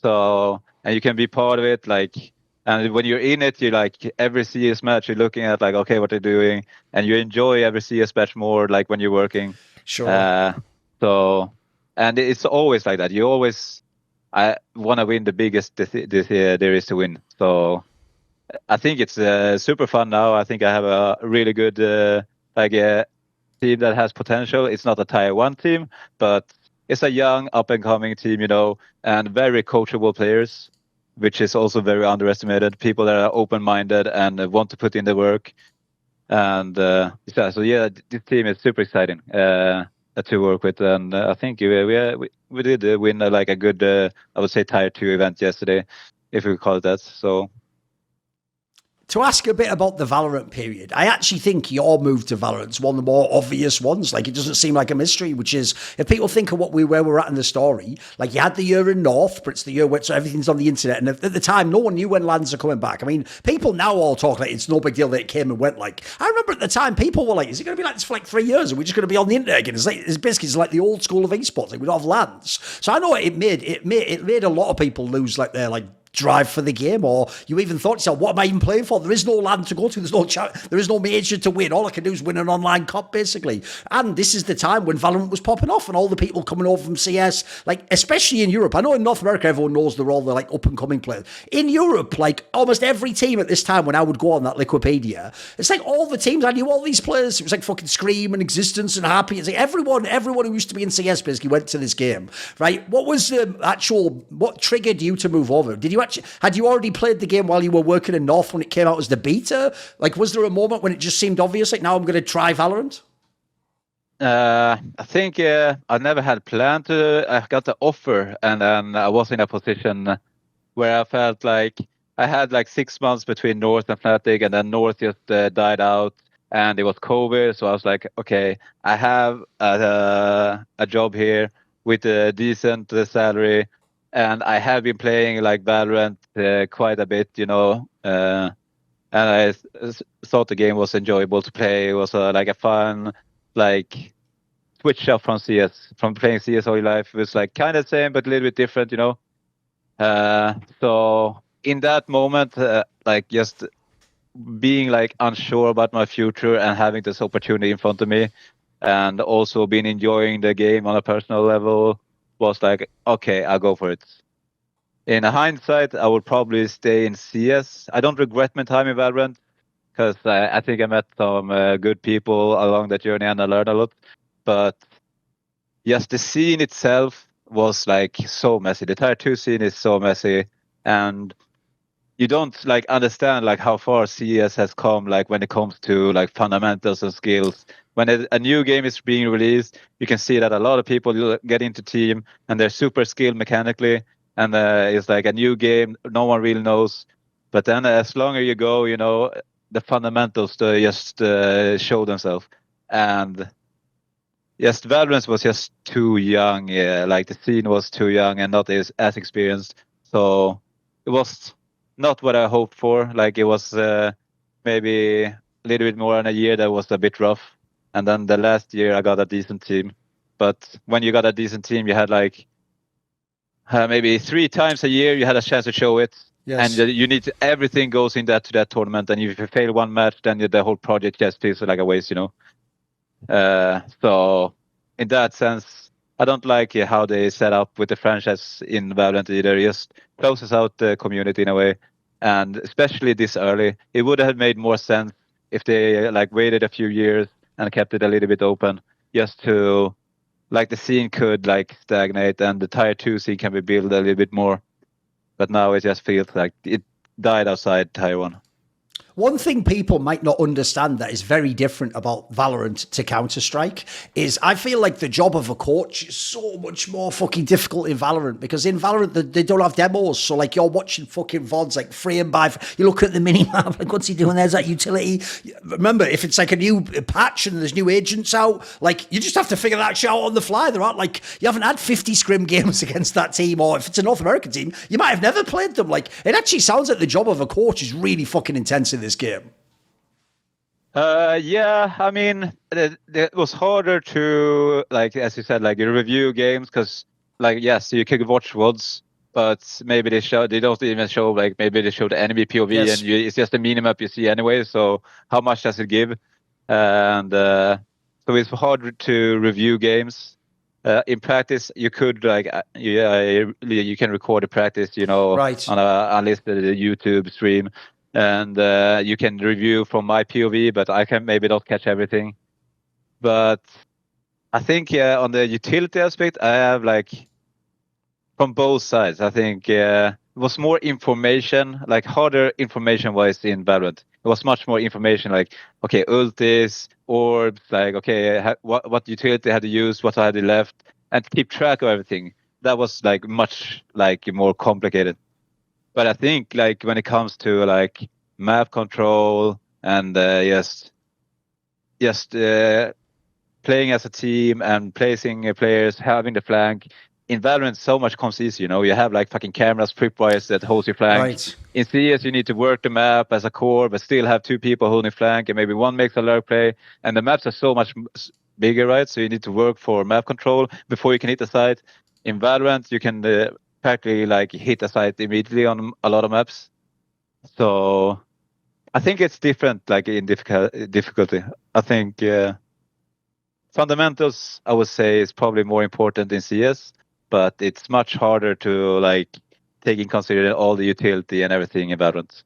So, and you can be part of it, like, and when you're in it, you like every CS match, you're looking at like, okay, what they're doing, and you enjoy every CS match more, like when you're working. Sure. So, and it's always like that. I want to win the biggest there is to win. So, I think it's super fun now. I think I have a really good team that has potential. It's not a tier 1 team, but it's a young, up-and-coming team, you know, and very coachable players, which is also very underestimated. People that are open-minded and want to put in the work. And so this team is super exciting to work with. And I think we did win like a good, I would say, tier 2 event yesterday, if we call it that. So. To ask a bit about the Valorant period, I actually think your move to Valorant's one of the more obvious ones. Like, it doesn't seem like a mystery, which is, if people think of where we're at in the story, like, you had the year in North, but it's the year where so everything's on the internet. And at the time, no one knew when LANs are coming back. I mean, people now all talk like it's no big deal that it came and went. Like, I remember at the time, people were like, is it going to be like this for like 3 years? Are we just going to be on the internet again? It's basically like the old school of esports. Like, we don't have LANs. So I know it made a lot of people lose like their like drive for the game, or you even thought to yourself, what am I even playing for? There is no LAN to go to, there is no major to win. All I can do is win an online cup, basically. And this is the time when Valorant was popping off and all the people coming over from CS, like especially in Europe. I know in North America everyone knows they're all the like up and coming players. In Europe, like almost every team at this time when I would go on that Liquipedia, it's like all the teams, I knew all these players. It was like fucking Scream and Existence and Happy. It's like everyone who used to be in CS basically went to this game, right? What was the what triggered you to move over? Had you already played the game while you were working in North when it came out as the beta? Like, was there a moment when it just seemed obvious, like, now I'm going to try Valorant? I think I never had planned to. I got the offer, and then I was in a position where I felt like I had like 6 months between North and FNATIC, and then North just died out, and it was COVID. So I was like, okay, I have a job here with a decent salary, and I have been playing like Valorant quite a bit, and I thought the game was enjoyable to play. It was like a fun, like switch up from CS, from playing CS all your life. It was like kind of same, but a little bit different, So in that moment, like just being like unsure about my future and having this opportunity in front of me, and also been enjoying the game on a personal level, was like, okay, I'll go for it. In hindsight, I would probably stay in CS. I don't regret my time in Valorant because I think I met some good people along that journey and I learned a lot. But yes, the scene itself was like so messy. The Tier 2 scene is so messy, and you don't like understand like how far CS has come, like when it comes to like fundamentals and skills. When a new game is being released, you can see that a lot of people get into team and they're super skilled mechanically, and it's like a new game, no one really knows. But then as longer you go, the fundamentals just show themselves. And yes, Valorant was just too young. Yeah, like the scene was too young and not as experienced. So it was not what I hoped for. Like it was maybe a little bit more than a year that was a bit rough. And then the last year I got a decent team. But when you got a decent team, you had like maybe 3 times a year you had a chance to show it. Yes. And you need everything goes in to that tournament. And if you fail one match, then the whole project just feels like a waste, So in that sense, I don't like how they set up with the franchise in Valorant either. It just closes out the community in a way, and especially this early, it would have made more sense if they like waited a few years and kept it a little bit open, just to like the scene could like stagnate and the Tier 2 scene can be built a little bit more. But now it just feels like it died outside Tier 1. One thing people might not understand that is very different about Valorant to Counter-Strike is I feel like the job of a coach is so much more fucking difficult in Valorant, because in Valorant they don't have demos. So like you're watching fucking VODs like frame by, you look at the mini-map, like what's he doing, there's that utility. Remember, if it's like a new patch and there's new agents out, like you just have to figure that shit out on the fly. There aren't like, you haven't had 50 scrim games against that team, or if it's a North American team, you might have never played them. Like it actually sounds like the job of a coach is really fucking intense in this game. Yeah, I mean, it was harder to, like, as you said, like review games, because like, yes, you can watch VODs, but maybe they don't even show, like, maybe they show the enemy POV, yes. And it's just a minimap you see anyway, so how much does it give? And so it's hard to review games. In practice, you could like, you can record a practice, right, on a unlisted YouTube stream, and you can review from my POV, but I can maybe not catch everything. But I think on the utility aspect, I have like from both sides. I think it was more information, like harder information-wise in Valorant. It was much more information, like, okay, ultis, orbs, like, okay, what utility I had to use, what I had left, and keep track of everything. That was like much like more complicated. But I think like when it comes to like map control and just playing as a team and placing players, having the flank, in Valorant, so much comes easy, You have like fucking cameras, tripwires that holds your flank. Right. In CS, you need to work the map as a core, but still have 2 people holding flank, and maybe one makes a lurk play. And the maps are so much bigger, right? So you need to work for map control before you can hit the site. In Valorant, you can practically like hit a site immediately on a lot of maps. So I think it's different, like in difficulty. I think fundamentals, I would say, is probably more important in CS. But it's much harder to like take in consideration all the utility and everything in Valorant.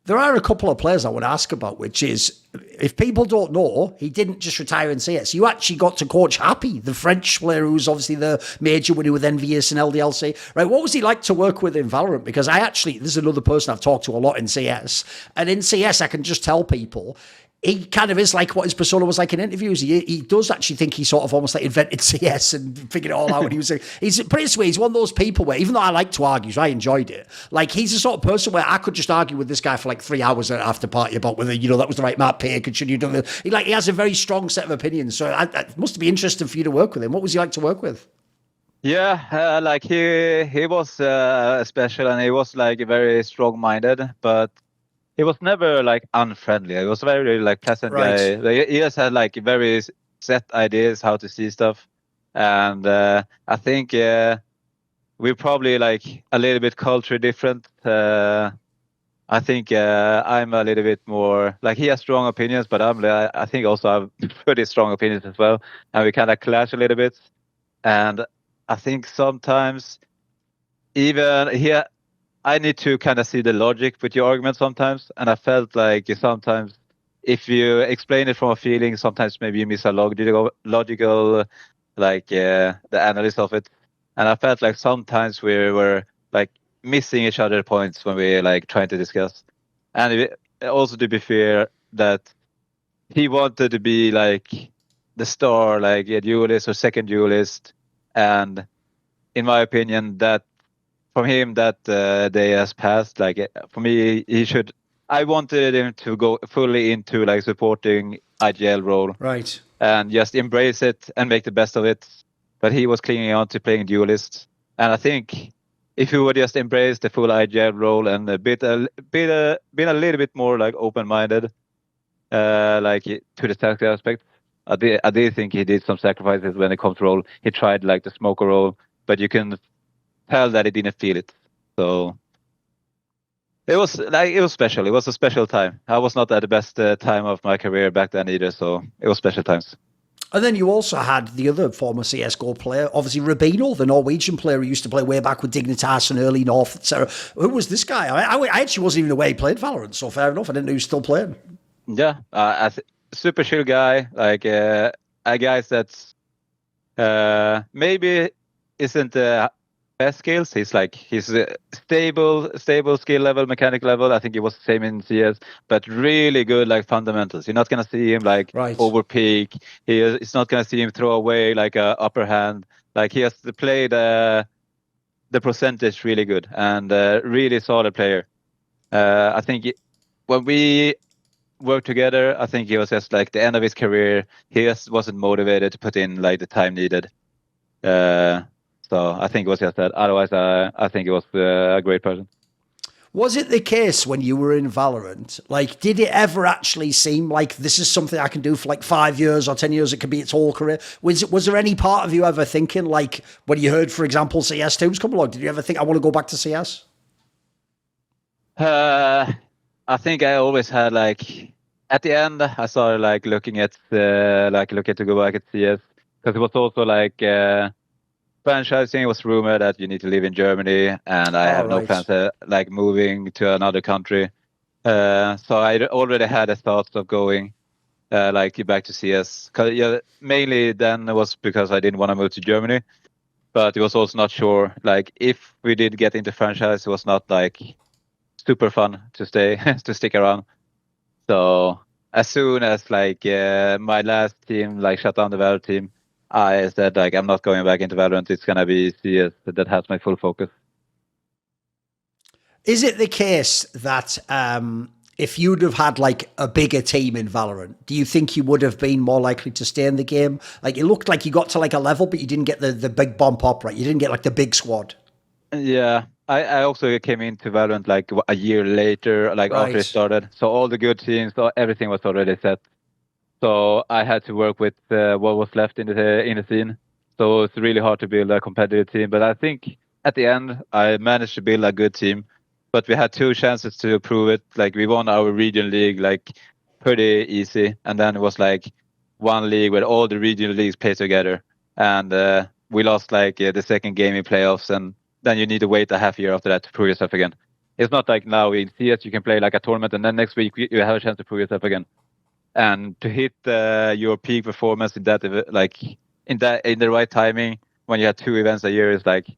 There are a couple of players I want to ask about, which is, if people don't know, he didn't just retire in CS. You actually got to coach Happy, the French player who's obviously the major winner with Envious and LDLC. Right? What was he like to work with in Valorant? Because this is another person I've talked to a lot in CS. And in CS, I can just tell people, he kind of is like what his persona was like in interviews. He does actually think he sort of almost like invented CS and figured it all out. And he's pretty sweet. He's one of those people where, even though I like to argue, so I enjoyed it. Like, he's the sort of person where I could just argue with this guy for like 3 hours at after party about whether, you know, that was the right map pick and should you do it. He has a very strong set of opinions. So it must be interesting for you to work with him. What was he like to work with? Yeah, like he was special, and he was like very strong-minded, but he was never like unfriendly. He was very like pleasant guy. Like, he just had like very set ideas how to see stuff, and I think we're probably like a little bit culture different. I think I'm a little bit more like, he has strong opinions, but I think also I have pretty strong opinions as well, and we kind of clash a little bit. And I think sometimes even here, I need to kind of see the logic with your argument sometimes. And I felt like sometimes if you explain it from a feeling, sometimes maybe you miss a logical like the analysis of it. And I felt like sometimes we were like missing each other's points when we like trying to discuss. And also, to be fair, that he wanted to be like the star, like a duelist or second duelist. And in my opinion, that from him, that day has passed. Like, for me, I wanted him to go fully into like supporting IGL role, right, and just embrace it and make the best of it. But he was clinging on to playing duelist, and I think if he would just embrace the full IGL role and been a little bit more like open-minded, like to the tactical aspect, I did think he did some sacrifices when it comes to role. He tried like the smoker role, but you can tell that he didn't feel it. So it was special. It was a special time. I was not at the best time of my career back then either, so it was special times. And then you also had the other former CSGO player, obviously RUBINO, the Norwegian player who used to play way back with Dignitas and early North, etc. Who was this guy? I actually wasn't even aware he played Valorant, so fair enough. I didn't know he was still playing. Yeah, super chill guy, like a guy that's maybe isn't the best skills. He's stable skill level, mechanic level. I think he was the same in CS, but really good like fundamentals. You're not gonna see him like over peak. It's not gonna see him throw away like a upper hand. Like, he has to play the percentage really good, and really solid player. I think when we worked together, I think he was just like the end of his career. He just wasn't motivated to put in like the time needed. So I think it was just that. Otherwise, I think it was a great person. Was it the case when you were in Valorant? Like, did it ever actually seem like this is something I can do for like 5 years or 10 years? It could be its whole career. Was there any part of you ever thinking, like, when you heard, for example, CS2 was coming along, did you ever think, I want to go back to CS? I think I always had like, at the end, I started like looking to go back at CS, because it was also like franchising was rumored that you need to live in Germany, and I have no plans like moving to another country. So I already had a thought of going like back to CS. Mainly then it was because I didn't want to move to Germany, but it was also not sure. Like, if we did get into franchise, it was not like super fun to stick around. So as soon as like my last team like shut down the Valorant team, I said like, I'm not going back into Valorant. It's gonna be CS that has my full focus. Is it the case that if you'd have had like a bigger team in Valorant, do you think you would have been more likely to stay in the game? Like, it looked like you got to like a level, but you didn't get the big bump up, right? You didn't get like the big squad. Yeah, I also came into Valorant like a year later, like after it started. So all the good teams, everything was already set. So I had to work with what was left in the scene. So it's really hard to build a competitive team. But I think at the end, I managed to build a good team. But we had 2 chances to prove it. Like, we won our region league like pretty easy, and then it was like 1 league where all the regional leagues play together, and we lost like the second game in playoffs, and then you need to wait a half year after that to prove yourself again. It's not like now in CS you can play like a tournament, and then next week you have a chance to prove yourself again. And to hit your peak performance in that, like in the right timing, when you have 2 events a year, is like,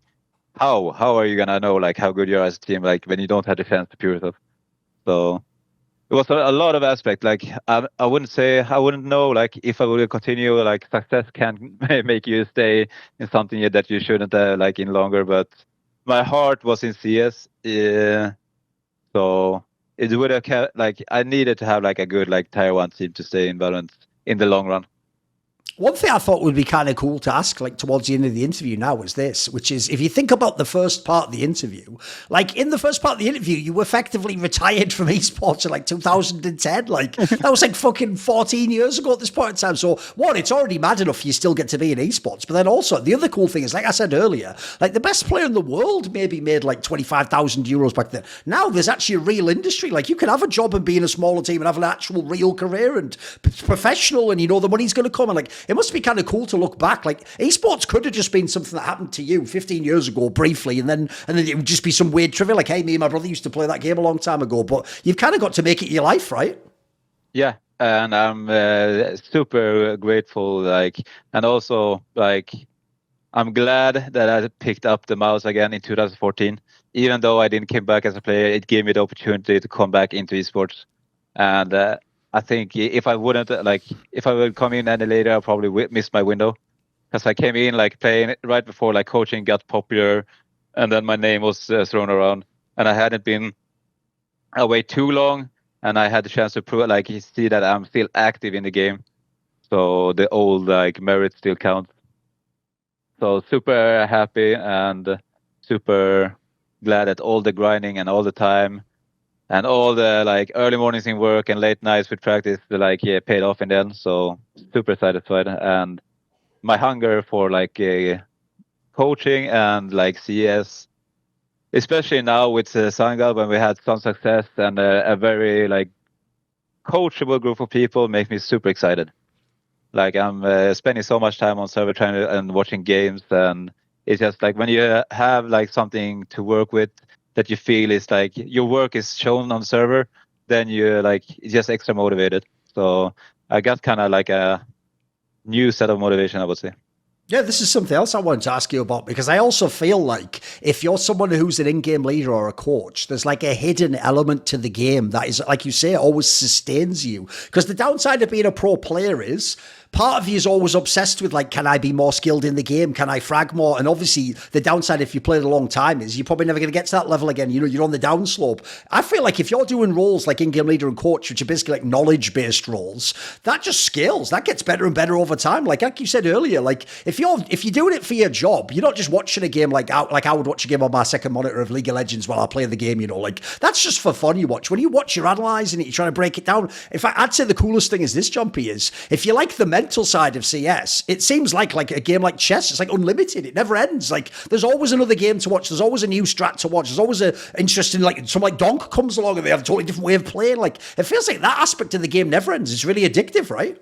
how are you gonna know like how good you are as a team, like when you don't have the chance to prove yourself? So it was a lot of aspect. Like I wouldn't know like if I would continue. Like success can make you stay in something that you shouldn't like in longer. But my heart was in CS, so it would have like I needed to have like a good like tier 1 team to stay in Valorant in the long run. One thing I thought would be kind of cool to ask, like towards the end of the interview now, is this, which is if you think about the first part of the interview, like in the first part of the interview, you effectively retired from esports in like 2010. Like that was like fucking 14 years ago at this point in time. So one, it's already mad enough you still get to be in esports. But then also the other cool thing is, like I said earlier, like the best player in the world maybe made like 25,000 euros back then. Now there's actually a real industry. Like you can have a job and be in a smaller team and have an actual real career and professional, and you know the money's going to come, and like it must be kind of cool to look back. Like esports could have just been something that happened to you 15 years ago briefly, and then it would just be some weird trivia like, hey, me and my brother used to play that game a long time ago. But you've kind of got to make it your life, right? Yeah, and I'm super grateful. Like, and also like I'm glad that I picked up the mouse again in 2014. Even though I didn't come back as a player, it gave me the opportunity to come back into esports. And I think if I would come in any later, I'll probably miss my window, because I came in like playing right before like coaching got popular, and then my name was thrown around, and I hadn't been away too long, and I had the chance to prove like see that I'm still active in the game, so the old like merit still counts. So super happy and super glad that all the grinding and all the time and all the like early mornings in work and late nights with practice, paid off in the end. So super satisfied, and my hunger for like coaching and like CS, especially now with Sangal, when we had some success and a very like coachable group of people, make me super excited. Like I'm spending so much time on server trying and watching games, and it's just like when you have like something to work with that you feel is like your work is shown on server, then you're like just extra motivated. So I got kind of like a new set of motivation, I would say. Yeah, this is something else I wanted to ask you about, because I also feel like if you're someone who's an in-game leader or a coach, there's like a hidden element to the game that is, like you say, always sustains you. Because the downside of being a pro player is part of you is always obsessed with like, can I be more skilled in the game? Can I frag more? And obviously the downside if you played a long time is you're probably never going to get to that level again. You know, you're on the downslope. I feel like if you're doing roles like in-game leader and coach, which are basically like knowledge-based roles, that just scales. That gets better and better over time. Like you said earlier, like if you're doing it for your job, you're not just watching a game like I would watch a game on my second monitor of League of Legends while I play the game, you know, like that's just for fun. You watch. When you watch, you're analysing it, you're trying to break it down. In fact, I'd say the coolest thing is this, Jumpy, is if you like the mental side of CS, it seems like a game like chess. It's like unlimited. It never ends. Like there's always another game to watch. There's always a new strat to watch. There's always a interesting, like some like Donk comes along and they have a totally different way of playing. Like it feels like that aspect of the game never ends. It's really addictive, right?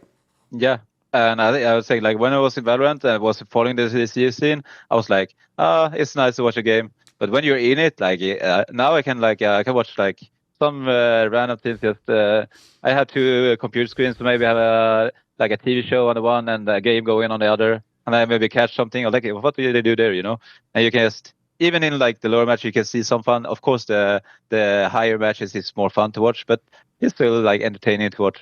Yeah. And I would say, like, when I was in Valorant and I was following the CS scene, I was like, it's nice to watch a game. But when you're in it, like, now I can watch like some random things. Just I have two computer screens, so maybe I have like a TV show on the one and a game going on the other, and I maybe catch something. Or like, what do they do there? You know, and you can just, even in like the lower match, you can see some fun. Of course, the higher matches is more fun to watch, but it's still like entertaining to watch.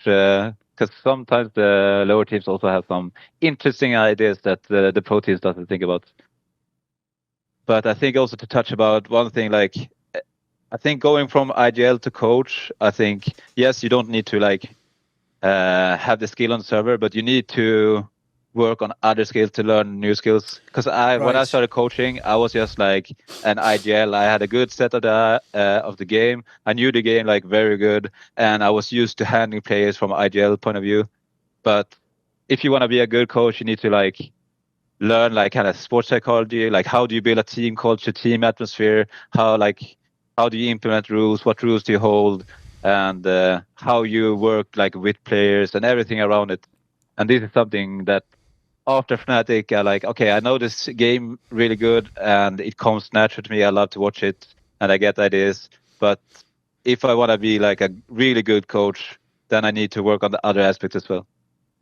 Because sometimes the lower teams also have some interesting ideas that the pro teams doesn't think about. But I think also to touch about one thing, like I think going from IGL to coach, I think yes, you don't need to like have the skill on the server, but you need to work on other skills to learn new skills. Because when I started coaching, I was just like an IGL. I had a good set of the game. I knew the game like very good, and I was used to handling players from IGL point of view. But if you want to be a good coach, you need to like learn like kind of sports psychology, like how do you build a team culture, team atmosphere, how do you implement rules, what rules do you hold, and how you work like with players and everything around it. And this is something that after FNATIC, I like, okay, I know this game really good and it comes natural to me. I love to watch it and I get ideas. But if I want to be like a really good coach, then I need to work on the other aspects as well.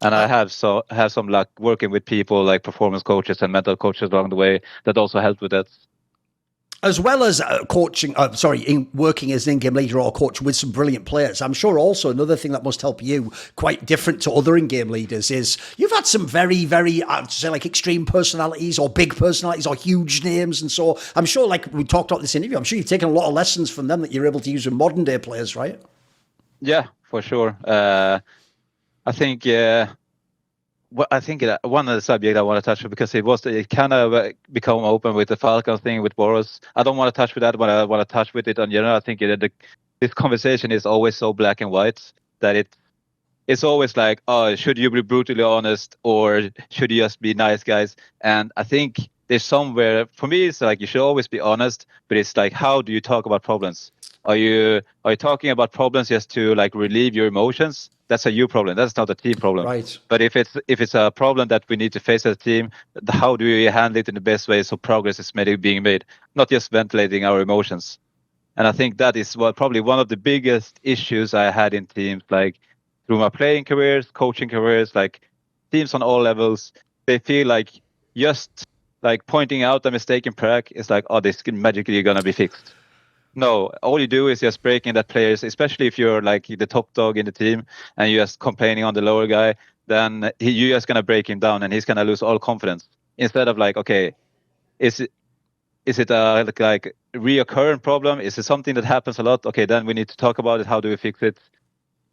And I have some luck working with people like performance coaches and mental coaches along the way that also help with that. As well as coaching, working as an in-game leader or a coach with some brilliant players, I'm sure also another thing that must help you, quite different to other in-game leaders, is you've had some very, very, I'd say like extreme personalities or big personalities or huge names. And so I'm sure, like we talked about this interview, I'm sure you've taken a lot of lessons from them that you're able to use with modern day players, right? Yeah, for sure. I think one of the subjects I want to touch on, because it kind of become open with the Falcon thing with Boros. I don't want to touch with that, but I want to touch with it on general. I think this conversation is always so black and white that it's always like, oh, should you be brutally honest or should you just be nice guys? And I think there's somewhere, for me, it's like you should always be honest, but it's like, how do you talk about problems? Are you talking about problems just to like relieve your emotions? That's a you problem. That's not a team problem. Right. But if it's a problem that we need to face as a team, how do we handle it in the best way so progress is being made, not just ventilating our emotions? And I think that is probably one of the biggest issues I had in teams, like through my playing careers, coaching careers, like teams on all levels. They feel like just like pointing out a mistake in prac is like, oh, this is magically gonna be fixed. No, all you do is just breaking that players, especially if you're like the top dog in the team and you're just complaining on the lower guy, then you're just going to break him down and he's going to lose all confidence. Instead of like, okay, is it a like reoccurring problem? Is it something that happens a lot? Okay, then we need to talk about it. How do we fix it?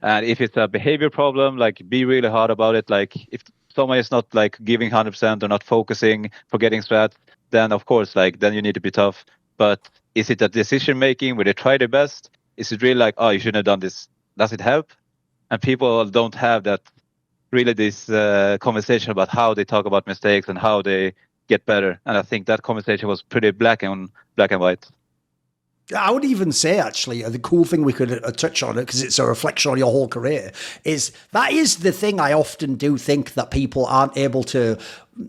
And if it's a behavior problem, like be really hard about it. Like if someone is not like giving 100% or not focusing, forgetting strats, then of course, like then you need to be tough. But is it a decision making where they try their best? Is it really like, oh, you shouldn't have done this? Does it help? And people don't have that really this conversation about how they talk about mistakes and how they get better. And I think that conversation was pretty black and white. I would even say, actually, the cool thing we could touch on it, because it's a reflection on your whole career, is that is the thing I often do think that people aren't able to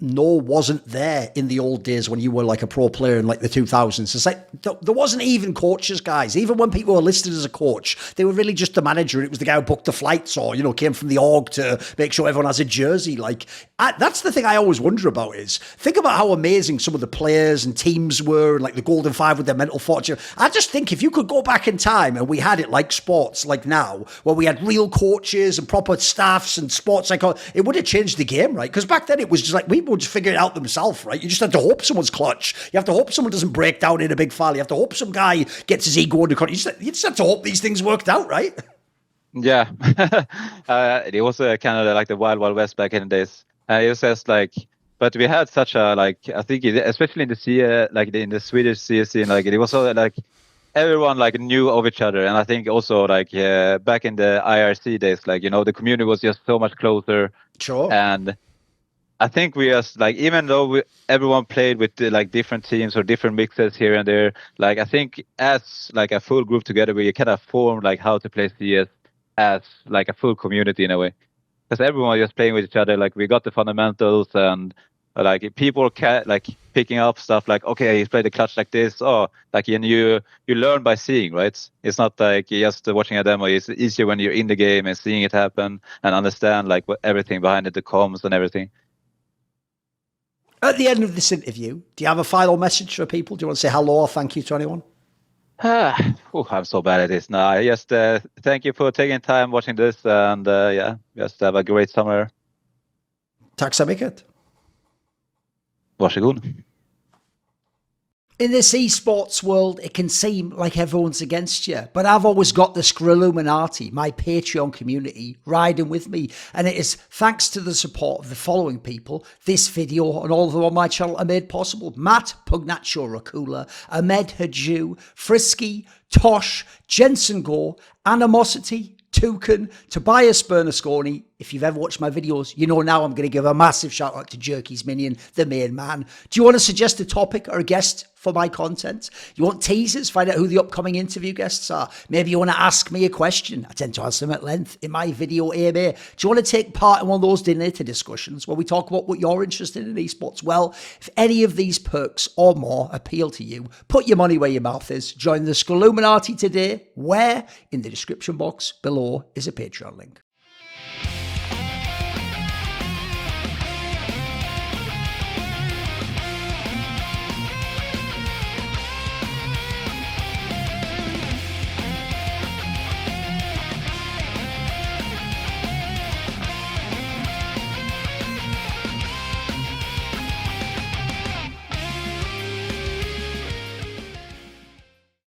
know wasn't there in the old days when you were like a pro player in like the 2000s. It's like there wasn't even coaches, guys. Even when people were listed as a coach, they were really just the manager. It was the guy who booked the flights or, you know, came from the org to make sure everyone has a jersey. Like, that's the thing I always wonder about is think about how amazing some of the players and teams were and like the Golden Five with their mental fortune. I just think if you could go back in time and we had it like sports, like now, where we had real coaches and proper staffs and sports, like it would have changed the game, right? Because back then it was just like people would just figure it out themselves, right? You just had to hope someone's clutch. You have to hope someone doesn't break down in a big foul. You have to hope some guy gets his ego under control. You just have to hope these things worked out, right? Yeah. It was kind of like the Wild Wild West back in the days. It was just like, but we had such a, like, I think especially in the in the Swedish CS scene, like it was so like everyone like knew of each other. And I think also like back in the IRC days, like, you know, the community was just so much closer. Sure. And I think we just like, even though everyone played with like different teams or different mixes here and there, like I think as like a full group together, we kind of formed like how to play CS as like a full community in a way, because everyone was just playing with each other. Like we got the fundamentals and like people like picking up stuff like, okay, he's played the clutch like this. Oh, like, and you learn by seeing, right? It's not like just watching a demo. It's easier when you're in the game and seeing it happen and understand like everything behind it, the comms and everything. At the end of this interview, do you have a final message for people? Do you want to say hello or thank you to anyone? I'm so bad at this. No, I just thank you for taking time watching this, and yeah, just have a great summer. Tack så mycket. Varsågod. In this esports world, it can seem like everyone's against you, but I've always got the Skrilluminati, my Patreon community, riding with me, and it is thanks to the support of the following people, this video and all of them on my channel are made possible. Matt, Pugnaccio Rakula, Ahmed Haju, Frisky, Tosh, Jensen Gore, Animosity, Toucan, Tobias Bernasconi. If you've ever watched my videos, you know now I'm going to give a massive shout out to Jerky's Minion, the main man. Do you want to suggest a topic or a guest for my content? You want teasers? Find out who the upcoming interview guests are. Maybe you want to ask me a question. I tend to answer them at length in my video AMA. Do you want to take part in one of those dinner discussions where we talk about what you're interested in esports? Well, if any of these perks or more appeal to you, put your money where your mouth is. Join the Skrilluminati today, where in the description box below is a Patreon link.